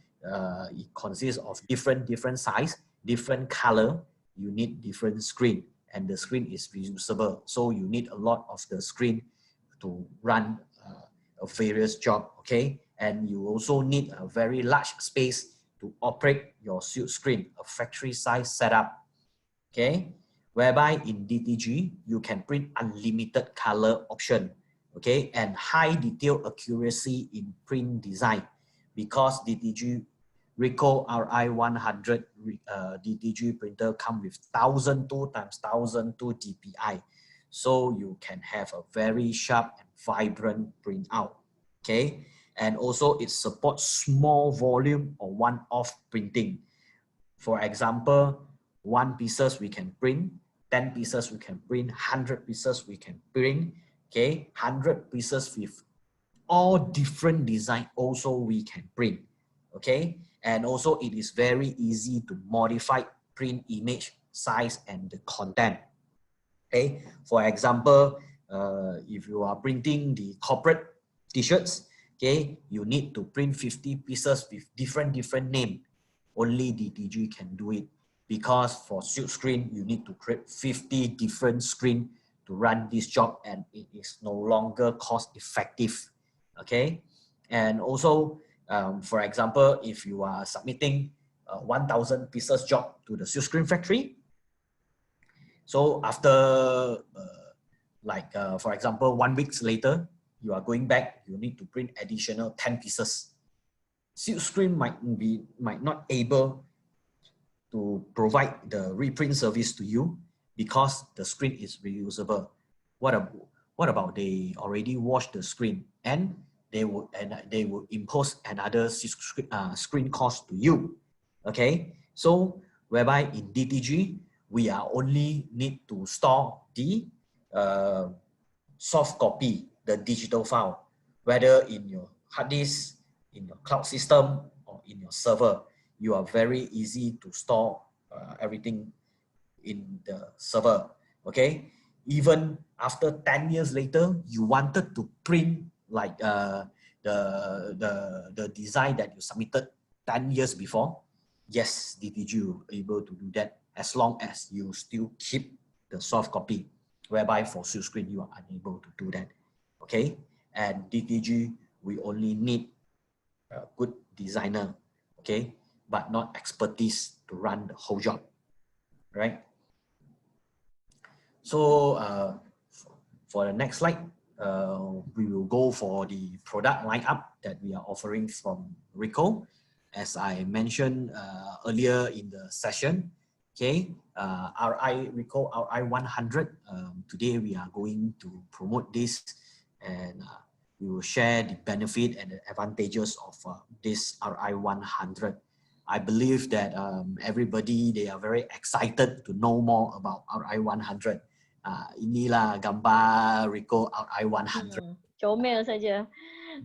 it consists of different size, different color. You need different screen, and the screen is reusable, so you need a lot of the screen to run a various job. Okay, and you also need a very large space to operate your silk screen, a factory size setup. Okay, whereby in DTG you can print unlimited color option, okay, and high detail accuracy in print design, because DTG Ricoh RI100 DTG printer come with 1002 x 1002 DPI, so you can have a very sharp and vibrant printout. Okay, and also it supports small volume or one-off printing. For example, 1 pieces we can print, 10 pieces we can print, 100 pieces we can print. Okay, 100 pieces with all different design also we can print. Okay, and also it is very easy to modify print image, size, and the content. Okay, for example, if you are printing the corporate t-shirts, okay, you need to print 50 pieces with different name. Only DTG can do it, because for silk screen you need to create 50 different screen to run this job, and it is no longer cost effective. Okay, and also for example, if you are submitting 1,000 pieces job to the silk screen factory, so after for example 1 week later, you are going back, you need to print additional 10 pieces. Silk screen might not able to provide the reprint service to you because the screen is reusable. What about they already washed the screen, and they will impose another screen cost to you. Okay, so whereby in DTG we are only need to store the soft copy, the digital file, whether in your hard disk, in your cloud system, or in your server. You are very easy to store everything in the server. Okay, even after 10 years later, you wanted to print like the design that you submitted 10 years before, yes, DTG will be able to do that, as long as you still keep the soft copy, whereby for silk screen you are unable to do that. Okay, and DTG, we only need a good designer, okay, but not expertise to run the whole job, right? So for the next slide, we will go for the product lineup that we are offering from Ricoh. As I mentioned earlier in the session, okay, Ricoh RI100. Today we are going to promote this, and we will share the benefit and the advantages of this RI100. I believe that everybody, they are very excited to know more about RI100. Inilah gambar Ricoh RI100. Comel saja.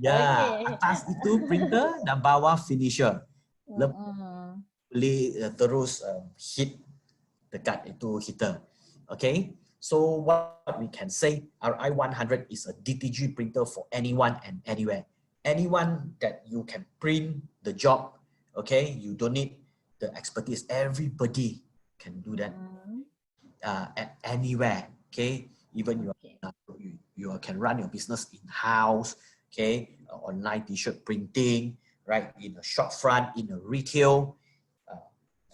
Ya, Okay. atas itu printer dan bawah finisher. Boleh terus hit dekat itu heater. Okay, so what we can say, RI100 is a DTG printer for anyone and anywhere. Anyone that you can print the job, okay, you don't need the expertise. Everybody can do that at anywhere. Okay, even you can run your business in house. Okay, online t-shirt printing, right, in a shop front, in a retail,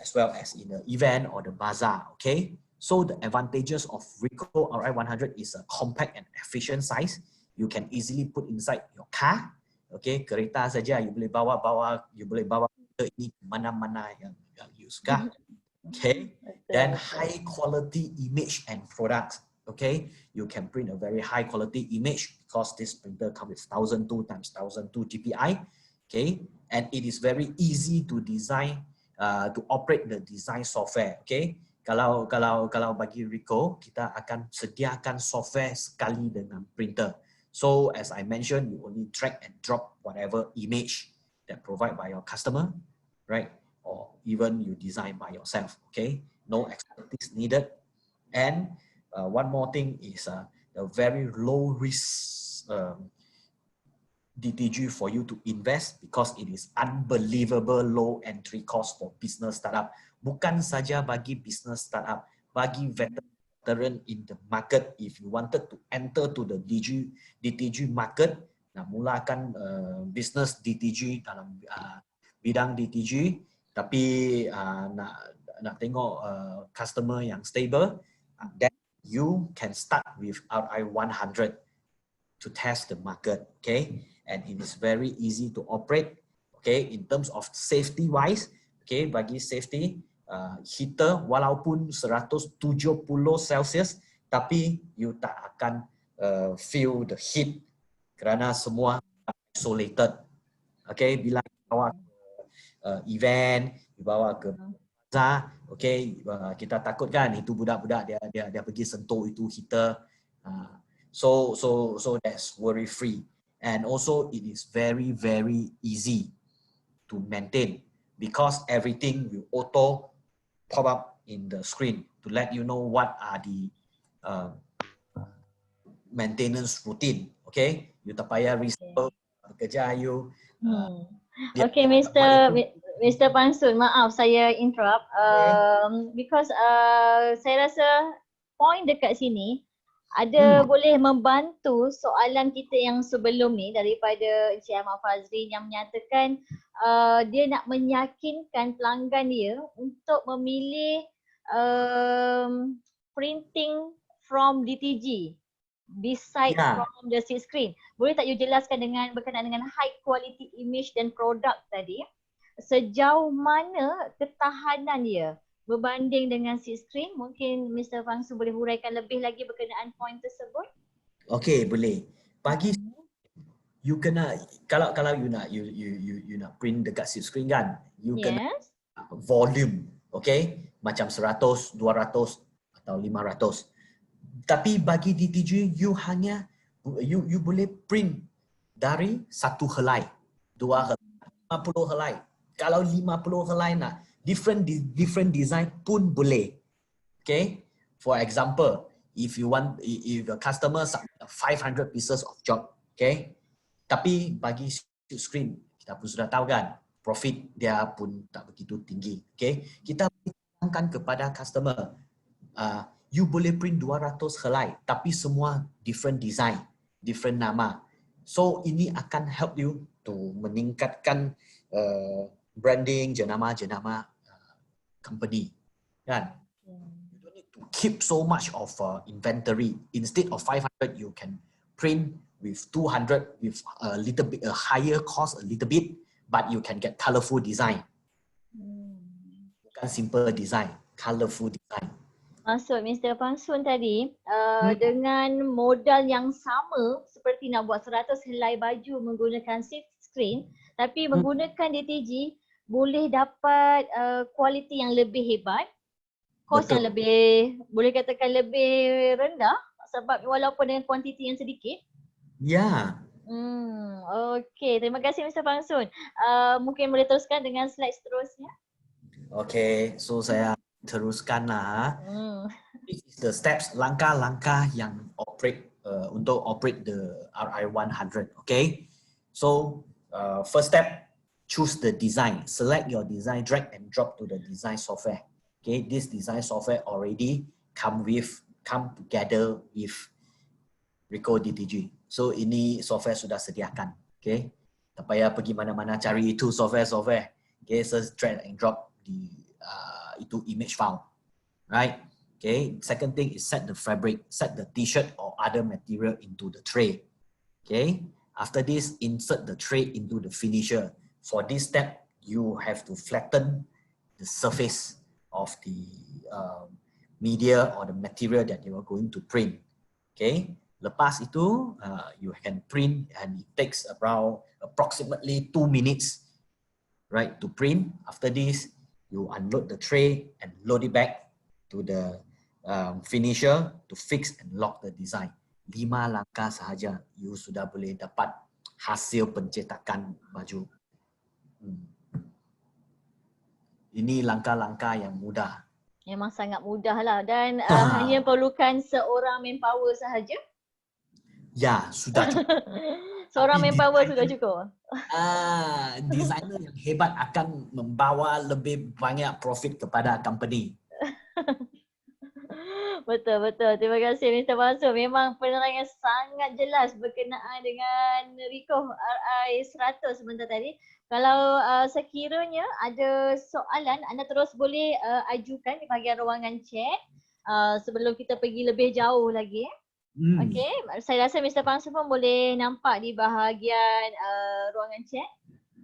as well as in an event or the bazaar. Okay, so the advantages of Ricoh RI100 is a compact and efficient size. You can easily put inside your car. Okay, kereta saja you boleh bawa ini mana-mana yang you suka. Okay, then high quality image and products. Okay, you can print a very high quality image because this printer comes with 1002 x 1002 DPI. Okay, and it is very easy to design, to operate the design software. Okay, kalau bagi Ricoh, kita akan sediakan software sekali dengan printer. So as I mentioned, you only drag and drop whatever image that provided by your customer, right? Or even you design by yourself. Okay, no expertise needed. And one more thing is a very low risk DTG for you to invest because it is unbelievable low entry cost for business startup. Bukan saja bagi business startup, bagi veteran in the market. If you wanted to enter to the DTG market, nak mulakan business DTG dalam bidang DTG, tapi nak tengok customer yang stable, then you can start with RI100 to test the market. Okay, and it is very easy to operate. Okay, in terms of safety wise, okay, bagi safety, heater walaupun 170 Celsius, tapi you tak akan feel the heat kerana semua isolated. Okay, bila bawa ke event, dibawa ke bazaar, okay, kita takut kan itu budak-budak dia pergi sentuh itu heater. So that's worry free, and also it is very easy to maintain because everything will auto pop up in the screen to let you know what are the maintenance routine. Okay, you tak payah risau kerja you. Okay, Mr. Pansun, maaf saya interrupt because saya rasa point dekat sini ada boleh membantu soalan kita yang sebelum ni daripada Encik Ahmad Fazrin yang menyatakan dia nak meyakinkan pelanggan dia untuk memilih printing from DTG besides from the seat screen. Boleh tak you jelaskan berkenaan dengan high quality image dan produk tadi, sejauh mana ketahanan dia berbanding dengan seat screen? Mungkin Mr. Fangsu boleh huraikan lebih lagi berkenaan point tersebut. Okay, boleh. Bagi you kena, kalau you nak print dekat seat screen kan, you kena volume, okay, macam 100, 200 atau 500. Tapi bagi DTG you hanya you boleh print dari 1 helai, 2 helai, 50 helai. Kalau 50 helai nak different design pun boleh. Okay, for example, if your customer 500 pieces of job, okay, tapi bagi screen kita pun sudah tahu kan profit dia pun tak begitu tinggi. Okay, kita berikan kepada customer, you boleh print 200 helai tapi semua different design, different nama. So ini akan help you to meningkatkan branding, jenama company, kan? You don't need to keep so much of inventory. Instead of 500, you can print with 200 with a little bit a higher cost a little bit, but you can get colorful design. Bukan simple design, colorful design. Maksud Mr. Pansun tadi, dengan modal yang sama seperti nak buat 100 helai baju menggunakan silk screen, tapi menggunakan DTG boleh dapat kualiti yang lebih hebat, kos yang lebih, boleh katakan lebih rendah sebab walaupun dengan kuantiti yang sedikit. Ya. Okey, terima kasih Mr. Pansun. Mungkin boleh teruskan dengan slide seterusnya. Okay, so saya teruskan lah. This is the steps, langkah-langkah yang untuk operate the RI100. Okay, so first step, choose the design. Select your design, drag and drop to the design software. Okay, this design software already come together with Ricoh DTG. So ini software sudah sediakan. Okay, tak payah pergi mana-mana cari itu software. Okay, so drag and drop the itu image file, right? Okay, second thing is set the fabric, set the t-shirt or other material into the tray. Okay, after this, insert the tray into the finisher. For this step, you have to flatten the surface of the media or the material that you are going to print. Okay, lepas itu, you can print and it takes around approximately 2 minutes, right, to print. After this, you unload the tray and load it back to the finisher to fix and lock the design. 5 langkah sahaja you sudah boleh dapat hasil pencetakan baju. Ini langkah-langkah yang mudah. Memang sangat mudah lah dan hanya perlukan seorang manpower sahaja. Ya, sudah cukup. Seorang manpower sudah cukup. Designer yang hebat akan membawa lebih banyak profit kepada company. Betul. Terima kasih Mr. Pansun. Memang penerangan sangat jelas berkenaan dengan Ricoh RI100 sebentar tadi. Kalau sekiranya ada soalan, anda terus boleh ajukan di bahagian ruangan chat sebelum kita pergi lebih jauh lagi. Okey, saya rasa Mr. Pansun pun boleh nampak di bahagian ruangan chat.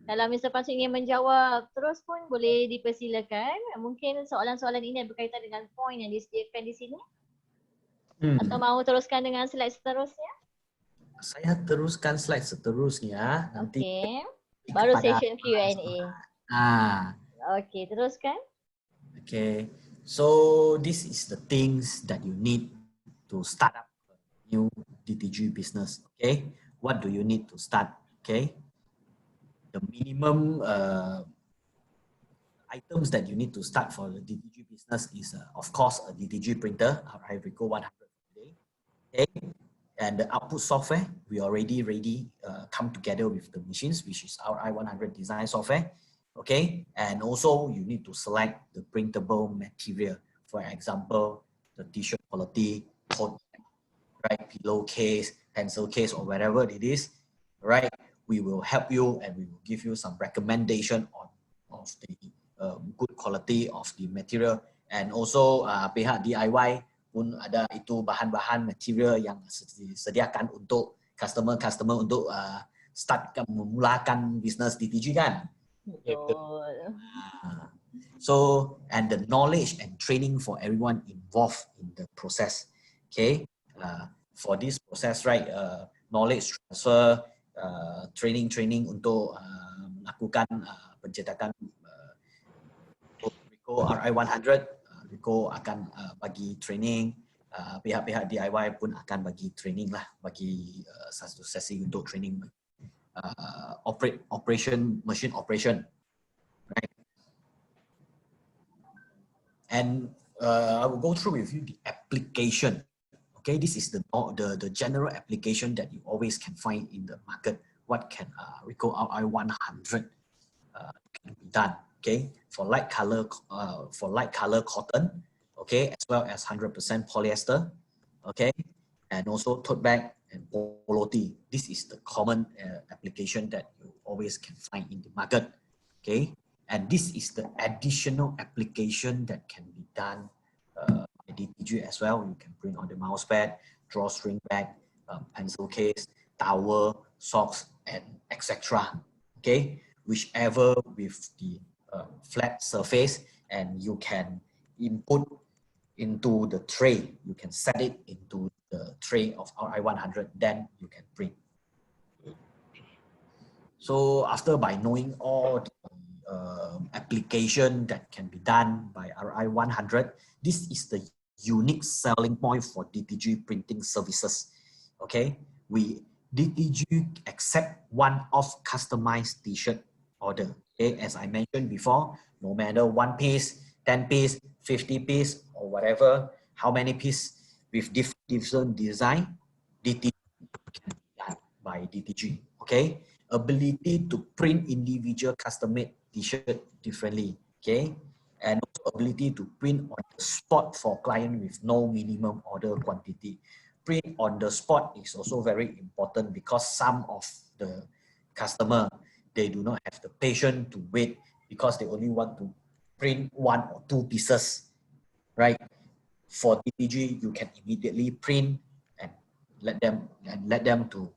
Kalau Mr. Pansun ingin menjawab terus pun boleh dipersilakan. Mungkin soalan-soalan ini berkaitan dengan poin yang disediakan di sini. Atau mahu teruskan dengan slide seterusnya? Saya teruskan slide seterusnya. Nanti baru session Q&A. Okey, teruskan. Okay, so this is the things that you need to start up a new DTG business. Okay, what do you need to start? Okay, the minimum items that you need to start for the DTG business is, of course, a DTG printer, Ricoh 100 today. Okay, and the output software we already come together with the machines, which is our RI100 design software. Okay, and also you need to select the printable material. For example, the t-shirt quality, coat, right, pillowcase, pencil case, or whatever it is, right? We will help you and we will give you some recommendation of the good quality of the material, and also pihak DIY pun ada itu bahan-bahan material yang disediakan untuk customer untuk memulakan bisnes DTG kan. So, and the knowledge and training for everyone involved in the process. Okay, for this process, right, knowledge transfer, training untuk melakukan pencetakan Ricoh RI100. Ricoh akan bagi training, pihak-pihak DIY pun akan bagi training lah, bagi satu sesi untuk training machine operation, right? And I will go through with you the application. Okay, this is the general application that you always can find in the market. What can Ricoh RI100 can be done? Okay, for light color cotton, okay, as well as 100% polyester, okay, and also tote bag and polo tee. This is the common application that you always can find in the market, okay, and this is the additional application that can be done by DTG as well. You can print on the mouse pad, drawstring bag, pencil case, towel, socks, and etc. Okay, whichever with the flat surface, and you can input into the tray. You can set it into the tray of RI100, then you can print. So after by knowing all the application that can be done by RI100, this is the unique selling point for DTG printing services. Okay, DTG accept one-off customized t-shirt order. Okay, as I mentioned before, no matter 1 piece, 10 piece, 50 piece, or whatever, how many piece with different design, DTG can be done by DTG. Okay, ability to print individual custom-made t-shirt differently. Okay, and also ability to print on the spot for client with no minimum order quantity. Print on the spot is also very important because some of the customer, they do not have the patience to wait because they only want to print 1 or 2 pieces, right? For DTG, you can immediately print and let them to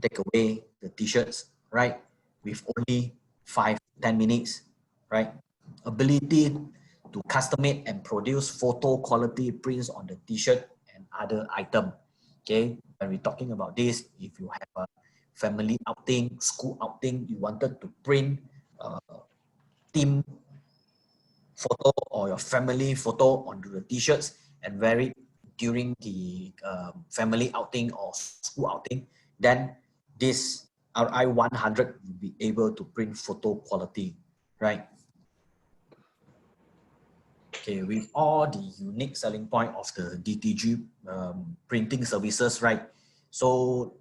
take away the t-shirts, right? With only 5-10 minutes, right? Ability to custom-made and produce photo quality prints on the t-shirt and other item. Okay, when we're talking about this, if you have a family outing, school outing, you wanted to print team photo or your family photo onto the t-shirts and wear it during the family outing or school outing, then this RI100 will be able to print photo quality, right? Okay, with all the unique selling point of the DTG printing services, right? So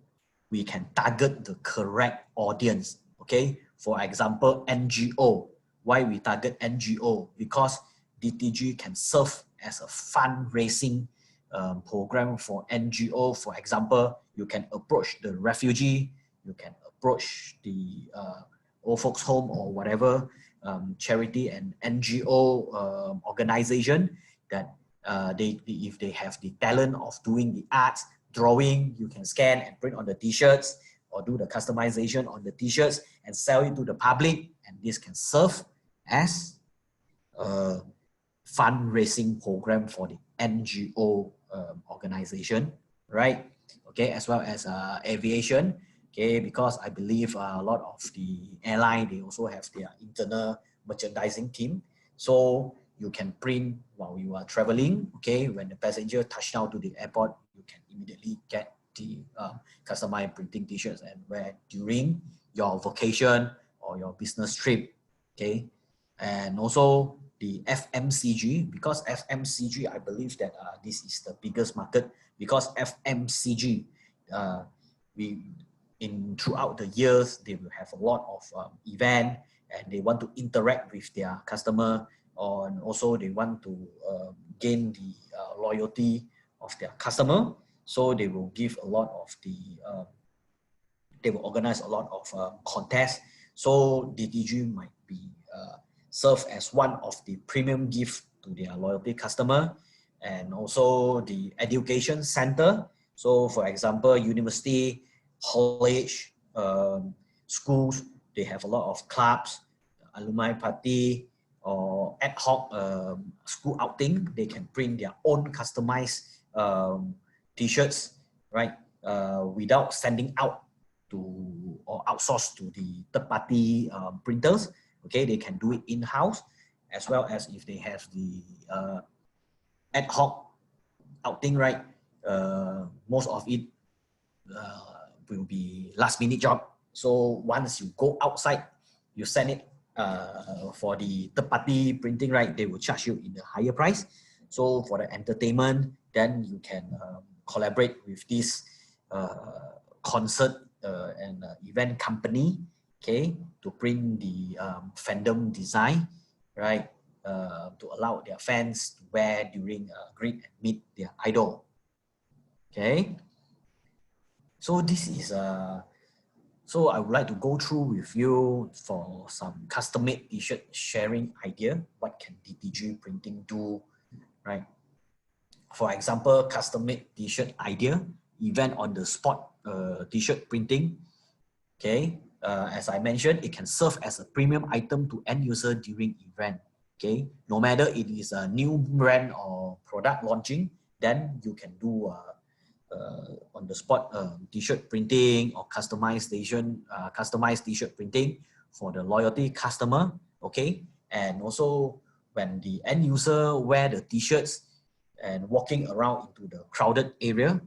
we can target the correct audience, okay? For example, NGO. Why we target NGO? Because DTG can serve as a fundraising program for NGO. For example, you can approach the refugee, you can approach the old folks home or whatever charity and NGO organization that if they have the talent of doing the arts, drawing, you can scan and print on the t-shirts or do the customization on the t-shirts and sell it to the public, and this can serve as a fundraising program for the NGO organization, right? Okay, as well as aviation. Okay, because I believe a lot of the airline, they also have their internal merchandising team. So you can print while you are traveling. Okay, when the passenger touch down to the airport, you can immediately get the customized printing t-shirts and wear during your vacation or your business trip. Okay, and also the FMCG, because FMCG, I believe that this is the biggest market because FMCG, throughout the years, they will have a lot of event and they want to interact with their customer, and also they want to gain the loyalty of their customer. So they will give a lot of they will organize a lot of contests. So DTG might be serve as one of the premium gift to their loyalty customer. And also the education center. So for example, university, college, schools, they have a lot of clubs, alumni party, or ad hoc school outing. They can print their own customized t-shirts, right? Without sending out to or outsource to the third-party printers. Okay, they can do it in-house, as well as if they have the ad hoc outing, right? Most of it will be last-minute job. So once you go outside, you send it for the third-party printing, right? They will charge you in a higher price. So for the entertainment, then you can collaborate with this concert and event company, okay, to print the fandom design, right? To allow their fans to wear during greet and meet their idol. Okay. So this is so I would like to go through with you for some custom-made t-shirt sharing idea. What can DTG printing do, right? For example, custom-made t-shirt idea. event on the spot t-shirt printing. Okay, as I mentioned, it can serve as a premium item to end user during event. Okay, no matter it is a new brand or product launching, then you can do on the spot t-shirt printing or customized t-shirt printing for the loyalty customer. Okay, and also when the end user wear the t-shirts and walking around into the crowded area,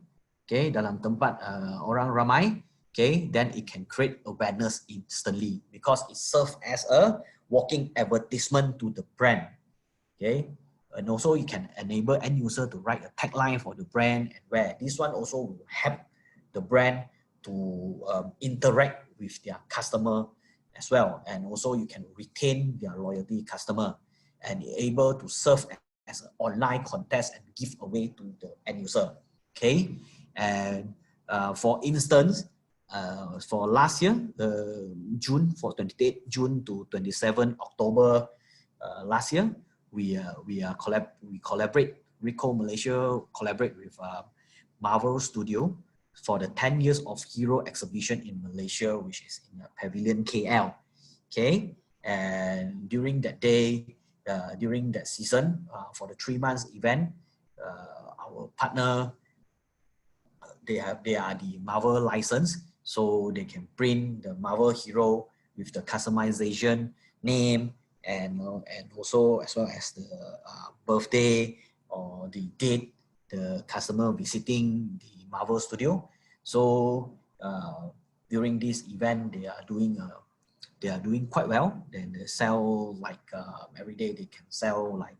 okay, dalam tempat orang ramai, okay, then it can create awareness instantly because it serves as a walking advertisement to the brand. Okay, and also it can enable end user to write a tagline for the brand and wear. This one also will help the brand to interact with their customer as well, and also you can retain their loyalty customer and able to serve as an online contest and give away to the end user. Okay, and for instance, for last year, June, for 28 June to 27 October last year, Ricoh Malaysia collaborate with Marvel Studio for the 10 years of Hero exhibition in Malaysia, which is in Pavilion KL. Okay, and during that day, during that season, for the 3 months event, our partner, they are the Marvel license, so they can print the Marvel hero with the customization name and also as well as the birthday or the date the customer visiting the Marvel Studio. So during this event, they are doing quite well. Then they sell like every day they can sell like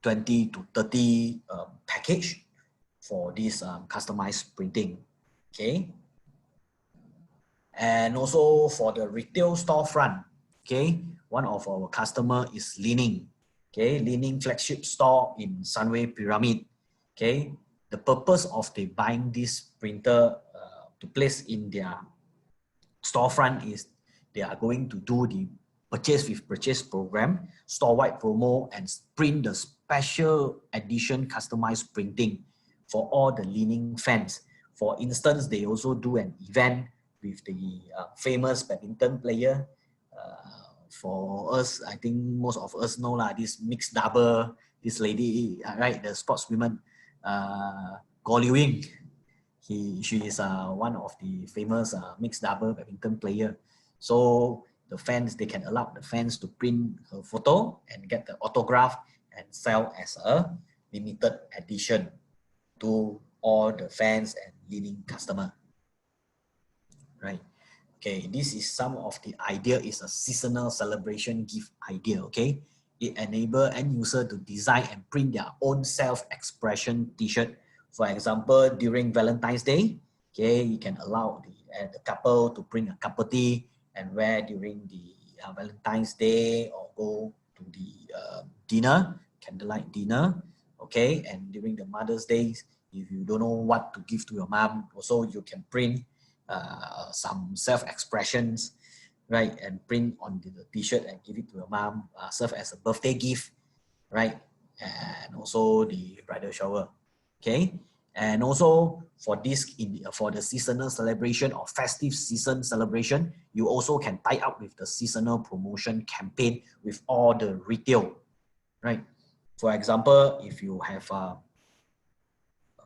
20 to 30 package for this customized printing. Okay, and also for the retail storefront, okay, one of our customer is Li-Ning. Okay, Li-Ning flagship store in Sunway Pyramid. Okay, the purpose of they buying this printer to place in their storefront is they are going to do the purchase with purchase program, store-wide promo, and print the special edition customized printing for all the Li-Ning fans. For instance, they also do an event with the famous badminton player. For us, I think most of us know this mixed double, this lady, right, the sportswoman, Goh Liu Ying. She is one of the famous mixed double badminton player. So the fans, they can allow the fans to print her photo and get the autograph and sell as a limited edition to all the fans and Li-Ning customer. Right. Okay, this is some of the idea is a seasonal celebration gift idea. Okay, it enable end user to design and print their own self-expression t-shirt. For example, during Valentine's Day, okay, you can allow the couple to print a couple tee and wear during the Valentine's Day or go to the dinner, candlelight dinner. Okay, and during the Mother's Day, if you don't know what to give to your mom, also you can print some self-expressions, right, and print on the t-shirt and give it to your mom, serve as a birthday gift, right, and also the bridal shower. Okay, and also for this, for the seasonal celebration or festive season celebration, you also can tie up with the seasonal promotion campaign with all the retail, right. For example, if you have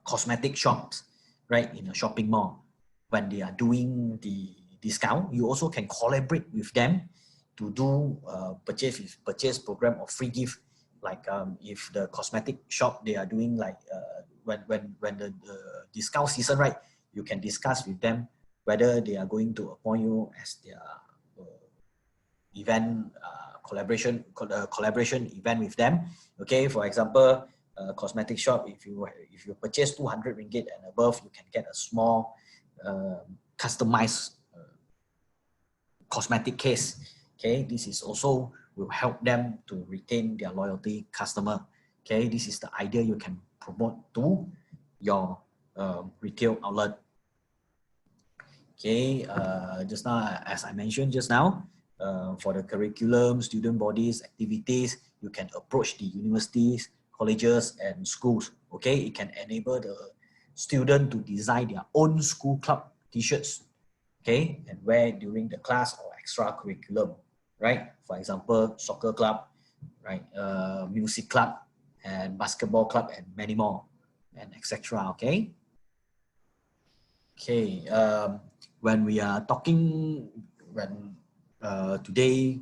cosmetic shops, right, in a shopping mall, when they are doing the discount, you also can collaborate with them to do purchase program or free gift. Like if the cosmetic shop, they are doing like when the discount season, right, you can discuss with them whether they are going to appoint you as their event collaboration event with them. Okay, for example, cosmetic shop, if you purchase 200 ringgit and above, you can get a small customized cosmetic case. Okay, this is also will help them to retain their loyalty customer. Okay, this is the idea you can promote to your retail outlet. Okay, just now, as I mentioned just now, for the curriculum, student bodies, activities, you can approach the universities, colleges, and schools. Okay, it can enable the students to design their own school club t-shirts, okay, and wear during the class or extra curriculum, right? For example, soccer club, right, music club, and basketball club, and many more, and etc. Okay. Okay. When we are talking, today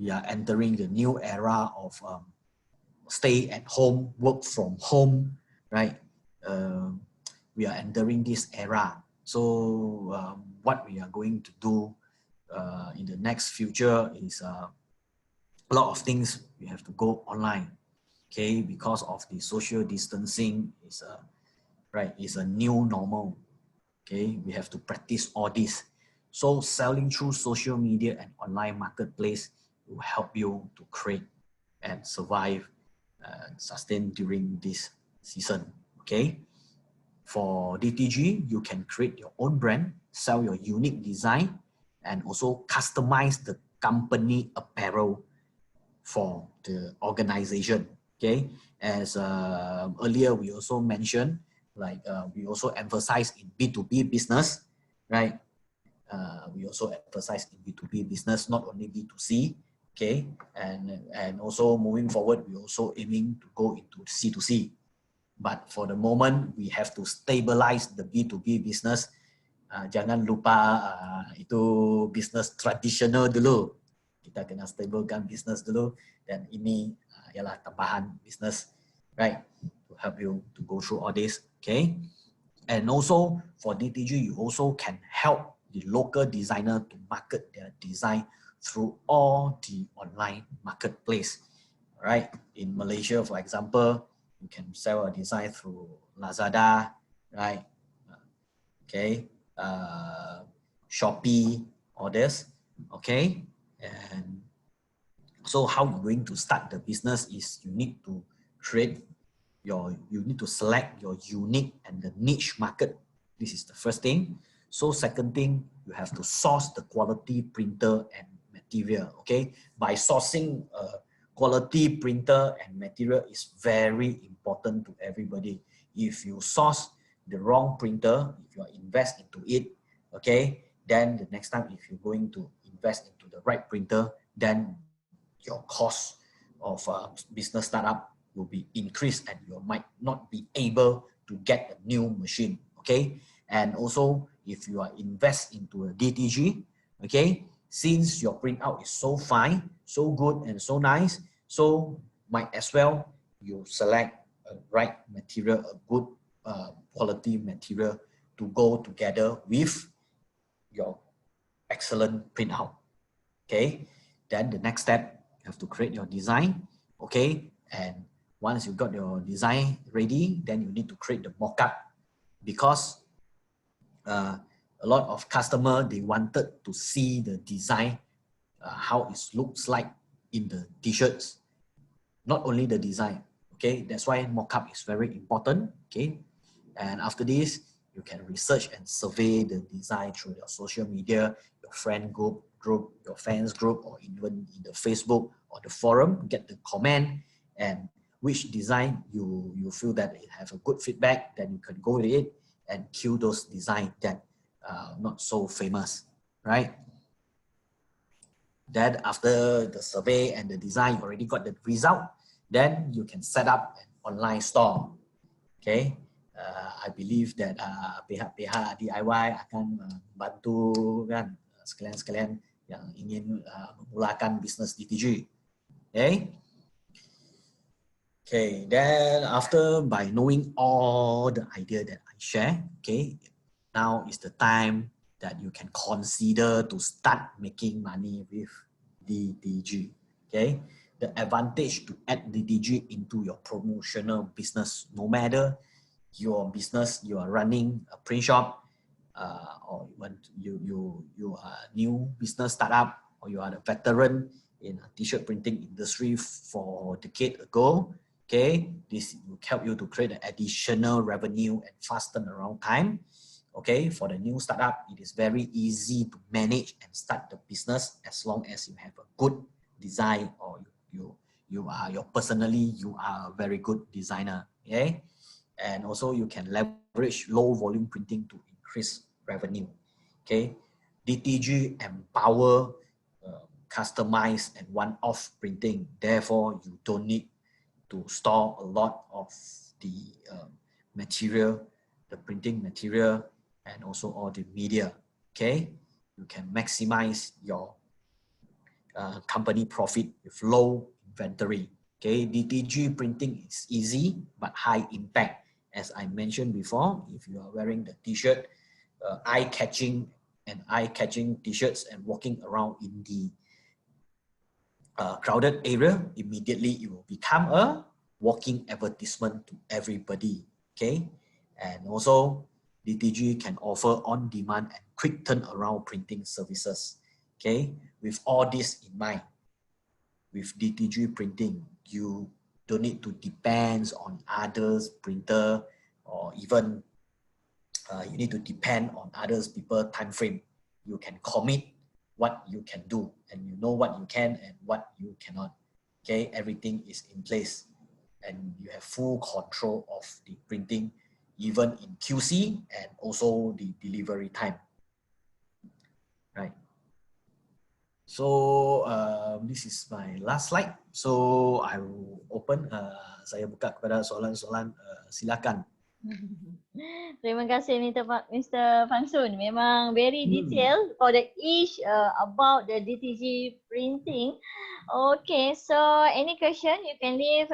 we are entering the new era of stay at home, work from home, right? We are entering this era. So what we are going to do in the next future is a lot of things we have to go online, okay? Because of the social distancing is a new normal, okay? We have to practice all this. So selling through social media and online marketplace will help you to create and survive, sustain during this season, okay? For DTG, you can create your own brand, sell your unique design, and also customize the company apparel for the organization, okay? As earlier we also mentioned, like we also emphasize in B2B business, right? We also emphasize in B2B business, not only B2C, okay? And also moving forward, we also aiming to go into C2C. But for the moment, we have to stabilize the B2B business. Jangan lupa itu business traditional dulu. Kita kena stablekan business dulu. Dan ini ialah tambahan business, right? To help you to go through all this, okay? And also for DTG, you also can help the local designer to market their design through all the online marketplace, right? In Malaysia, for example, you can sell a design through Lazada, right? Okay, Shopee, all this, okay? And so how you're going to start the business is you need to select your unique and the niche market. This is the first thing. So second thing, you have to source the quality printer and material, okay? By sourcing quality printer and material is very important to everybody. If you source the wrong printer, if you invest into it, okay, then the next time if you're going to invest into the right printer, then your cost of business startup will be increased and you might not be able to get a new machine, okay? And also, if you are invest into a DTG, okay, since your printout is so fine, so good and so nice, so might as well you select a right material, a good quality material to go together with your excellent printout, okay? Then the next step, you have to create your design, okay? And once you got your design ready, then you need to create the mock-up, because a lot of customer, they wanted to see the design, how it looks like in the t-shirts, not only the design, okay? That's why mock-up is very important, okay? And after this, you can research and survey the design through your social media, your friend group, your fans group, or even in the Facebook or the forum, get the comment and which design you feel that it have a good feedback, then you can go with it and kill those designs that not so famous, right? Then after the survey and the design, you already got the result, then you can set up an online store, okay? I believe that pihak-pihak DIY akan bantu kan sekalian-sekalian yang ingin memulakan bisnes DTG, okay? Okay, then after by knowing all the idea that I share, okay, now is the time that you can consider to start making money with DTG, okay? The advantage to add DTG into your promotional business, no matter your business, you are running a print shop, or you are a new business startup, or you are a veteran in a t-shirt printing industry for a decade ago, okay, this will help you to create an additional revenue and fast turnaround time. Okay, for the new startup, it is very easy to manage and start the business as long as you have a good design, or you are a very good designer. Okay, and also you can leverage low volume printing to increase revenue. Okay, DTG empower customized and one-off printing. Therefore, you don't need to store a lot of the material, the printing material, and also all the media. Okay, you can maximize your company profit with low inventory. Okay, DTG printing is easy but high impact. As I mentioned before, if you are wearing the t-shirt, eye-catching t-shirts and walking around in the crowded area, immediately it will become a walking advertisement to everybody. Okay, and also DTG can offer on-demand and quick turnaround printing services. Okay, with all this in mind, with DTG printing, you don't need to depend on others printer, or even you need to depend on others people time frame. You can commit what you can do, and you know what you can and what you cannot. Okay, everything is in place, and you have full control of the printing, even in QC and also the delivery time. Right. So this is my last slide. So I will open. Saya buka kepada soalan-soalan. Silakan. Terima kasih Mr. Fang Sun. Memang very detailed for the each about the DTG printing. Okay, so any question you can leave